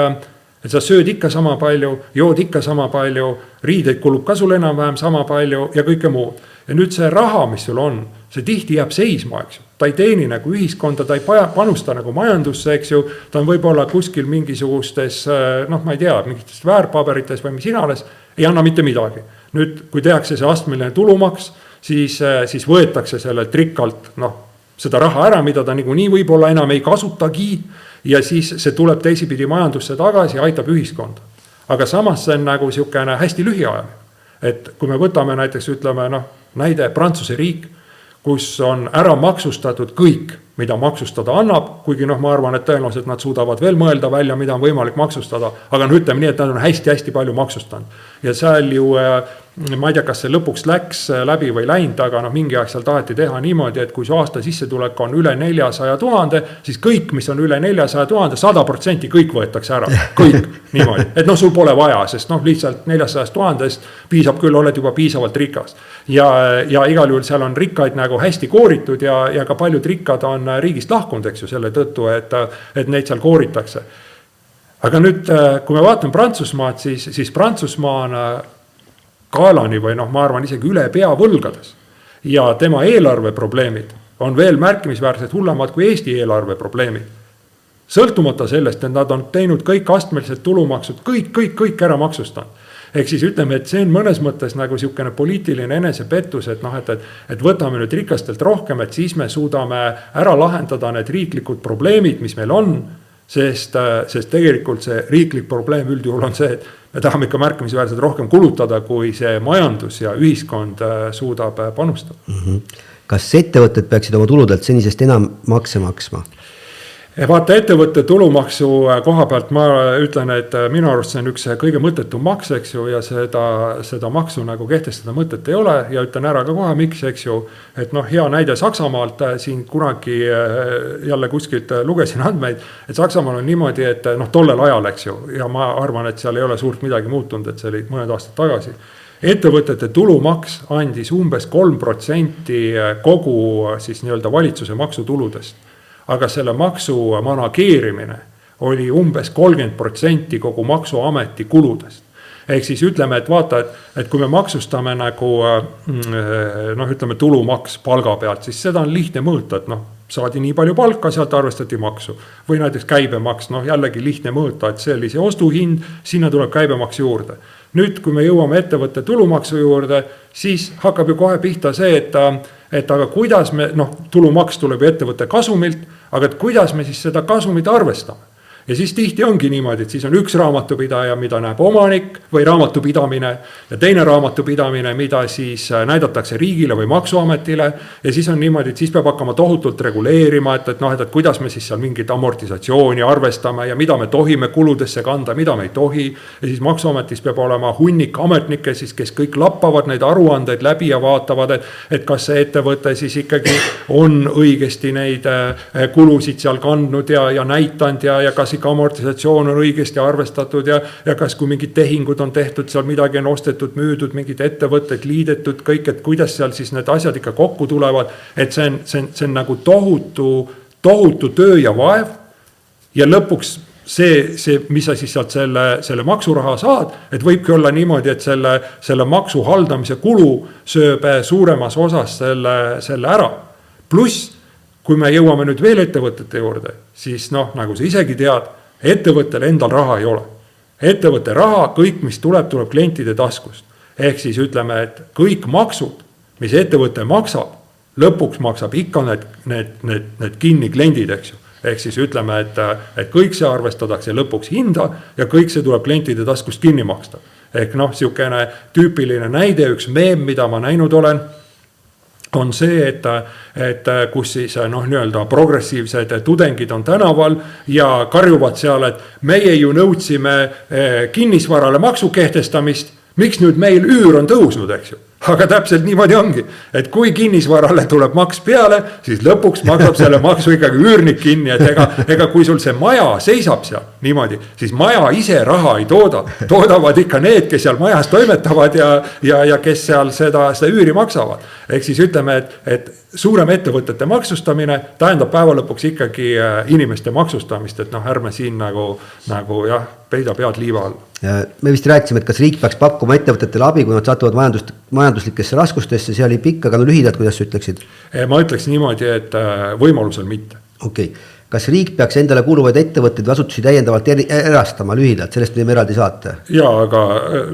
sa sööd ikka sama palju, jood ikka sama palju, riideid kulub ka sul enam-vähem sama palju ja kõike muud. ja nüüd see raha, mis sul on, see tihti jääb seisma, eks ju. Ta ei teeni nagu ühiskonda, ta ei panusta nagu majandusse, eks ju. Ta on võib-olla kuskil mingisugustes, ma ei tea, mingites väärpaberites või mis inales, ei anna mitte midagi. Nüüd, kui tehakse see astmeline tulumaks, siis võetakse sellelt rikkalt, seda raha ära, mida ta niikuinii võib-olla enam ei kasutagi, ja siis see tuleb teisipidi majandusse tagasi ja aitab ühiskonda. Aga samas see on nagu siukene hästi lühiajaline. Et kui me võtame näiteks, ütleme, näide Prantsuse riik, kus on ära maksustatud kõik, mida maksustada annab, kuigi ma arvan, et tõenäoliselt nad suudavad veel mõelda välja, mida on võimalik maksustada, aga ütleme nii, et nad on hästi-hästi palju maksustanud. Ja seal ju, ma ei tea, kas see lõpuks läks läbi või läinud, aga mingi aeg seal taheti teha niimoodi, et kui su aasta sissetulek on üle 400 000, siis kõik, mis on üle 400 000, 100% kõik võetakse ära. Kõik niimoodi. Et sul pole vaja, sest lihtsalt 400 000 piisab küll, oled juba piisavalt rikas. Ja igal juhul seal on rikkaid nagu hästi kooritud ja ka paljud rikkad on riigist lahkunud, eks ju, selle tõttu, et neid seal kooritakse. Aga nüüd, kui me vaatame Prantsusmaad, siis Prantsusmaa on kaelani või ma arvan isegi üle pea võlgades. Ja tema eelarve probleemid on veel märkimisväärselt hullemad kui Eesti eelarve probleemid. Sõltumata sellest, et nad on teinud kõik astmelised tulumaksud, kõik ära maksustanud. Ehk siis ütleme, et see on mõnes mõttes nagu siukene poliitiline enesepettus, et võtame nüüd rikastelt rohkem, et siis me suudame ära lahendada need riiklikud probleemid, mis meil on, sest tegelikult see riiklik probleem üldjuhul on see, et me tahame ikka märkimisväärselt rohkem kulutada, kui see majandus ja ühiskond suudab panustada. Kas ettevõtted peaksid oma tuludelt senisest enam makse maksma? Vaata, ettevõtte tulumaksu koha pealt ma ütlen, et minu arust see on üks kõige mõttetum maks, eks ju, ja seda maksu nagu kehtestada mõtet ei ole ja ütlen ära ka kohe, miks, eks ju, et hea näide Saksamaalt siin kunagi jälle kuskilt lugesin andmeid, et Saksamaal on niimoodi, et tollel ajal, eks ju, ja ma arvan, et seal ei ole suurt midagi muutunud, et see oli mõned aastad tagasi. Ettevõtete tulumaks andis umbes 3% kogu siis nii-öelda valitsuse maksutuludest. Aga selle maksu manageerimine oli umbes 30% kogu maksuameti kuludest. Ehk siis ütleme, et vaata, et kui me maksustame nagu, ütleme tulumaks palga pealt, siis seda on lihtne mõõta, et saadi nii palju palka, sealt arvestati maksu. Või näiteks käibemaks, jällegi lihtne mõõta, et see oli see ostuhind, sinna tuleb käibemaks juurde. Nüüd, kui me jõuame ettevõtte tulumaksu juurde, siis hakkab ju kohe pihta see, et aga kuidas me, tulumaks tuleb ju ettevõtte kasumilt, aga et kuidas me siis seda kasumit arvestame. Ja siis tihti ongi niimoodi, et siis on üks raamatupidaja, mida näeb omanik või raamatupidamine ja teine raamatupidamine, mida siis näidatakse riigile või maksuametile. Ja siis on niimoodi, et siis peab hakkama tohutult reguleerima, et kuidas me siis seal mingit amortisatsiooni arvestame ja mida me tohime kuludesse kanda, mida me ei tohi. Ja siis maksuametis peab olema hunnik ametnikke, siis, kes kõik lappavad neid aruandeid läbi ja vaatavad, et kas see ettevõte siis ikkagi on õigesti neid kulusid seal kandnud ja näitanud ja kas ikka amortisatsioon on õigesti arvestatud ja kas kui mingid tehingud on tehtud, seal midagi on ostetud, müüdud, mingid ettevõtted liidetud, kõik, et kuidas seal siis need asjad ikka kokku tulevad, et see on nagu tohutu töö ja vaev ja lõpuks see, mis sa siis sealt selle maksuraha saad, et võibki olla niimoodi, et selle maksu haldamise kulu sööb suuremas osas selle ära. Pluss, kui me jõuame nüüd veel ettevõtete juurde, siis nagu sa isegi tead, ettevõttel endal raha ei ole. Ettevõtte raha, kõik mis tuleb klientide taskust. Ehk siis ütleme, et kõik maksud, mis ettevõte maksab, lõpuks maksab ikka need kinni kliendid, eks ju. Ehk siis ütleme, et kõik see arvestatakse lõpuks hinda ja kõik see tuleb klientide taskust kinni maksta. Ehk siukene tüüpiline näide, üks meem, mida ma näinud olen, on see, et kus siis nii-öelda progressiivsed tudengid on tänaval ja karjuvad seal, et meie ju nõudsime kinnisvarale maksu kehtestamist, miks nüüd meil üür on tõusnud, eks ju. Aga täpselt niimoodi ongi, et kui kinnisvarale tuleb maks peale, siis lõpuks maksab selle maksu ikkagi üürnik kinni, et ega kui sul see maja seisab seal niimoodi, siis maja ise raha ei toodavad ikka need, kes seal majas toimetavad ja kes seal seda üüri maksavad. Ehk siis ütleme, et suurem ettevõtete maksustamine tähendab päeva lõpuks ikkagi inimeste maksustamist, et ärme siin nagu peida pead liiva all. Me vist rääkisime, et kas riik peaks pakkuma ettevõtetele abi, kui nad satuvad majanduslikesse raskustesse, see oli pikk, aga no lühidalt, kuidas sa ütleksid? Ma ütleks niimoodi, et võimalusel mitte. Okei. Kas riik peaks endale kuuluvaid ettevõtteid või asutusi täiendavalt erastama lühidalt, sellest võime eraldi saate? Ja, aga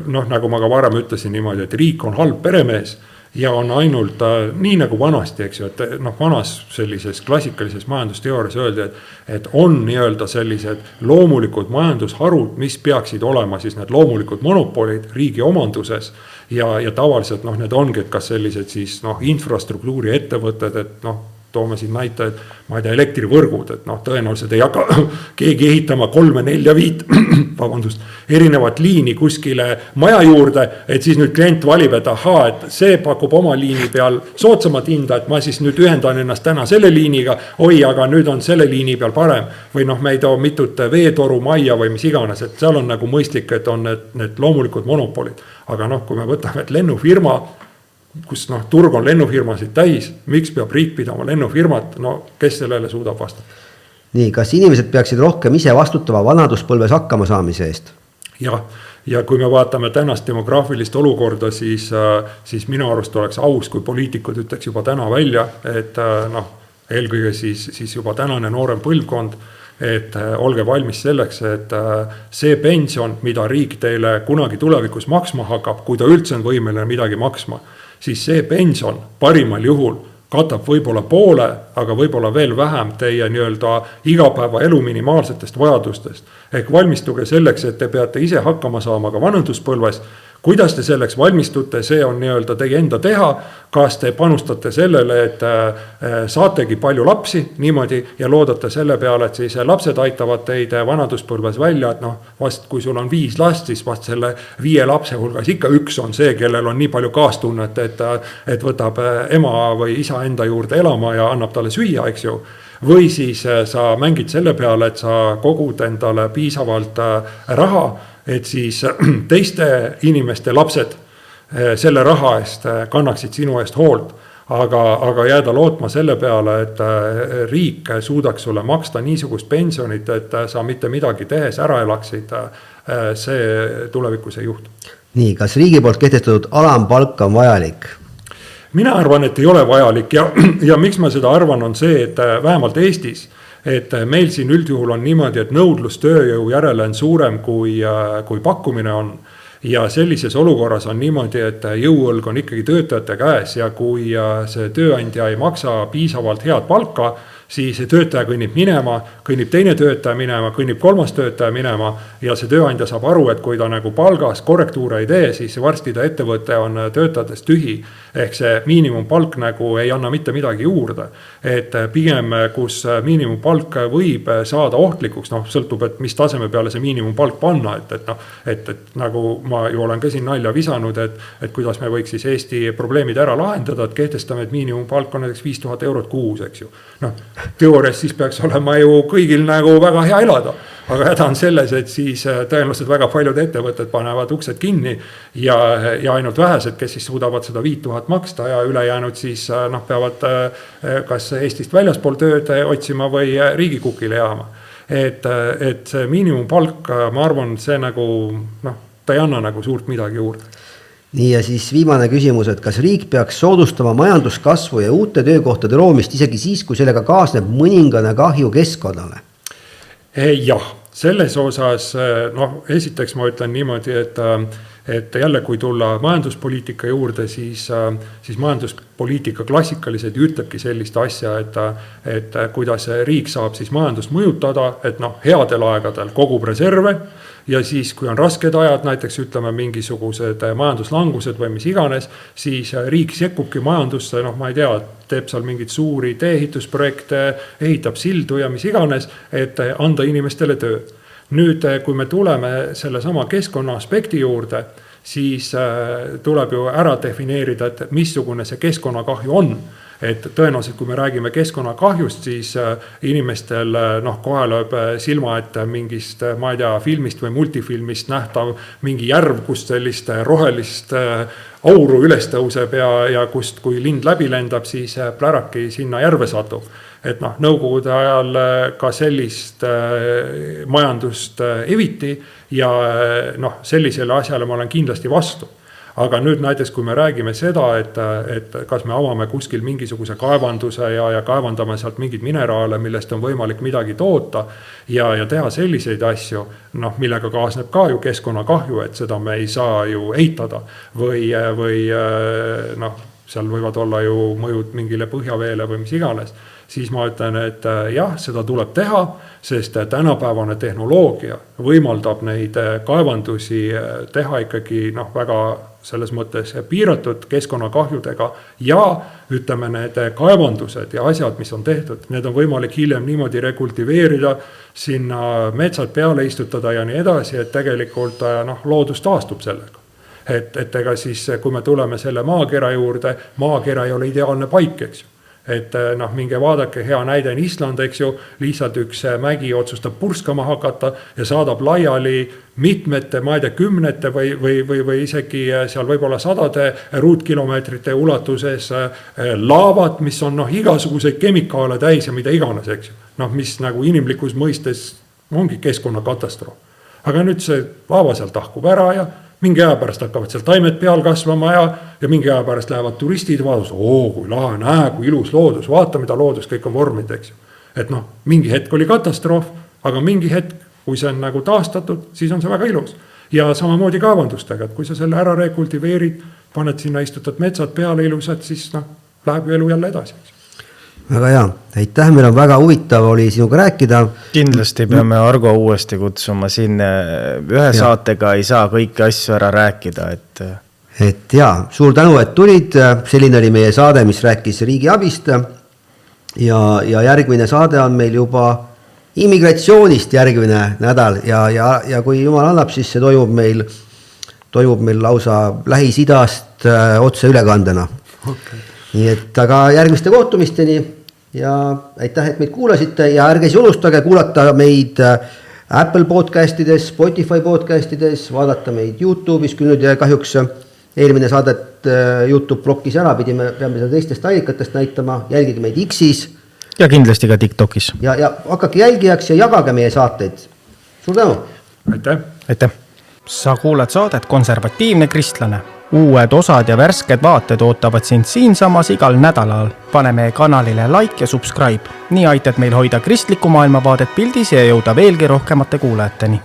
nagu ma ka varem ütlesin niimoodi, et riik on halb peremees ja on ainult nii nagu vanasti, eks ju, et vanas sellises klassikalises majandusteoorias öeldi, et on nii-öelda sellised loomulikud majandusharud, mis peaksid olema siis need loomulikud monopolid riigi omanduses ja tavaliselt need ongi, et kas sellised siis infrastruktuuri ettevõtted, et toome siin näite, et ma ei tea, elektrivõrgud, et tõenäoliselt ei hakka keegi ehitama 3, 4, 5 erinevat liini kuskile maja juurde, et siis nüüd klient valib, et ahaa, et see pakub oma liini peal soodsamat hinda, et ma siis nüüd ühendan ennast täna selle liiniga, aga nüüd on selle liini peal parem või me ei too mitut veetoru majja või mis iganes, et seal on nagu mõistlik, et on need loomulikud monopolid, aga kui me võtame, et lennufirma, kus turg on lennufirmasid täis, miks peab riik pidama lennufirmat, kes sellele suudab vastata? Nii, kas inimesed peaksid rohkem ise vastutama vanaduspõlves hakkama saamise eest? Ja kui me vaatame tänast demograafilist olukorda, siis minu arust oleks aus, kui poliitikud ütleks juba täna välja, et eelkõige siis juba tänane noorem põlvkond, et olge valmis selleks, et see pension, mida riik teile kunagi tulevikus maksma hakkab, kui ta üldse on võimeline midagi maksma, siis see pension parimal juhul katab võib-olla poole, aga võib-olla veel vähem teie nii-öelda igapäeva elu minimaalsetest vajadustest. Ehk valmistuge selleks, et te peate ise hakkama saama ka vanaduspõlves. Kuidas te selleks valmistute, see on nii-öelda teie enda teha, kas te panustate sellele, et saategi palju lapsi niimoodi ja loodate selle peale, et siis lapsed aitavad teid vanaduspõlves välja, et vast kui sul on 5 last, siis vast selle 5 lapse hulgas ikka üks on see, kellel on nii palju kaastunnet, et võtab ema või isa enda juurde elama ja annab talle süüa, eks ju. Või siis sa mängid selle peale, et sa kogud endale piisavalt raha, et siis teiste inimeste lapsed selle raha eest kannaksid sinu eest hoolt, aga jääda lootma selle peale, et riik suudaks sulle maksta niisugust pensionit, et sa mitte midagi tehes ära elaksid, see tulevikus ei juhtu. Nii, kas riigi poolt kehtestatud alampalk on vajalik? Mina arvan, et ei ole vajalik ja miks ma seda arvan, on see, et vähemalt Eestis, et meil siin üldjuhul on niimoodi, et nõudlus tööjõu järele on suurem kui pakkumine on. Ja sellises olukorras on niimoodi, et jõuõlg on ikkagi töötajate käes ja kui see tööandja ei maksa piisavalt head palka, siis töötaja kõnnib minema, kõnnib teine töötaja minema, kõnnib kolmas töötaja minema ja see tööandja saab aru, et kui ta nagu palgas korrektuure ei tee, siis varsti ta ettevõte on töötajatest tühi. Ehk see miinimumpalk nagu ei anna mitte midagi juurde. Et pigem, kus miinimumpalk võib saada ohtlikuks, sõltub, et mis taseme peale see miinimumpalk panna, et nagu ma ju olen ka siin nalja visanud, et kuidas me võiks siis Eesti probleemid ära lahendada, et kehtestame, et miinimumpalk on näiteks 5000 eurot kuus, eks ju. Teoorias siis peaks olema ju kõigil nagu väga hea elada, aga häda on selles, et siis tõenäoliselt väga paljud ettevõtted panevad uksed kinni ja ainult vähesed, kes siis suudavad seda 5000 maksta ja ülejäänud siis peavad kas Eestist väljaspool tööd otsima või riigikukile jääma. Et see miinimumpalk, ma arvan, see nagu, ta ei anna nagu suurt midagi juurde. Nii ja siis viimane küsimus, et kas riik peaks soodustama majanduskasvu ja uute töökohtade loomist isegi siis, kui sellega kaasneb mõningane kahju keskkonnale? Jah, selles osas, esiteks ma ütlen niimoodi, et jälle kui tulla majanduspoliitika juurde, siis majanduspoliitika klassikaliselt ütlebki sellist asja, et kuidas riik saab siis majandust mõjutada, et headel aegadel kogub reserve ja siis kui on rasked ajad, näiteks ütleme mingisugused majanduslangused või mis iganes, siis riik sekkubki majandusse, ma ei tea, teeb seal mingid suuri teehitusprojekte, ehitab sildu ja mis iganes, et anda inimestele tööd. Nüüd, kui me tuleme selle sama keskkonna aspekti juurde, siis tuleb ju ära defineerida, et missugune see keskkonnakahju on. et tõenäoliselt, kui me räägime keskkonnakahjust, siis inimestel kohe lööb silma ette mingist, ma ei tea, filmist või multifilmist nähtav mingi järv, kus sellist rohelist auru üles tõuseb ja kust, kui lind läbi lendab, siis pläraki sinna järve satub. Et nõukogude ajal ka sellist majandust eviti ja sellisele asjale ma olen kindlasti vastu. Aga nüüd näiteks, kui me räägime seda, et kas me avame kuskil mingisuguse kaevanduse ja kaevandame sealt mingid mineraale, millest on võimalik midagi toota ja teha selliseid asju, millega kaasneb ka ju keskkonnakahju, et seda me ei saa ju eitada või seal võivad olla ju mõjud mingile põhjaveele või mis iganes, siis ma ütlen, et jah, seda tuleb teha, sest tänapäevane tehnoloogia võimaldab neid kaevandusi teha ikkagi väga selles mõttes piiratud keskkonnakahjudega ja ütleme, need kaevandused ja asjad, mis on tehtud, need on võimalik hiljem niimoodi rekultiveerida, sinna metsad peale istutada ja nii edasi, et tegelikult loodus taastub sellega. Et ega siis, kui me tuleme selle maakera juurde, maakera ei ole ideaalne paik, eks ju. Et minge vaadake, hea näide on Island, eks ju, lihtsalt üks mägi otsustab purskama hakata ja saadab laiali mitmete, ma ei tea, kümnete või isegi seal võib-olla 100 ruutkilomeetrite ulatuses laavat, mis on igasuguseid kemikaale täis ja mida iganes, eks ju. Mis nagu inimlikus mõistes ongi keskkonnakatastroof. Aga nüüd see laava seal tahkub ära ja mingi aja pärast hakkavad seal taimed peal kasvama ja mingi aja pärast lähevad turistid vaadus, kui lahe, näe, kui ilus loodus, vaata, mida loodus kõik on vorminud, eks ju. Et mingi hetk oli katastroof, aga mingi hetk, kui see on nagu taastatud, siis on see väga ilus. Ja samamoodi kaevandustega, et kui sa selle ära rekultiveerid, paned sinna istutad metsad peale ilusad, siis läheb ju elu jälle edasi, eks ju. Väga hea, aitäh, meil on väga huvitav oli sinuga rääkida. Kindlasti peame Argo uuesti kutsuma siin, ühe saatega ei saa kõiki asju ära rääkida, et jaa, suur tänu, et tulid, selline oli meie saade, mis rääkis riigiabist ja järgmine saade on meil juba immigratsioonist järgmine nädal ja kui jumal annab, siis see toimub meil lausa Lähis-Idast otse ülekandena. Okay. Nii et aga järgmiste kohtumisteni ja aitäh, et meid kuulasite ja ärge siis unustage kuulata meid Apple podcastides, Spotify podcastides, vaadata meid YouTube'is, küll nüüd kahjuks eelmine saadet YouTube blokkis ära, peame seda teistest allikatest näitama, jälgige meid X-is. Ja kindlasti ka TikTokis. Ja hakake jälgijaks ja jagage meie saateid. Suur tänu! Aitäh! Sa kuulad saadet Konservatiivne kristlane. Uued osad ja värsked vaated ootavad sind siinsamas igal nädalal. Pane meie kanalile like ja subscribe. Nii aitad meil hoida kristlikku maailmavaadet pildis ja jõuda veelgi rohkemate kuulajateni.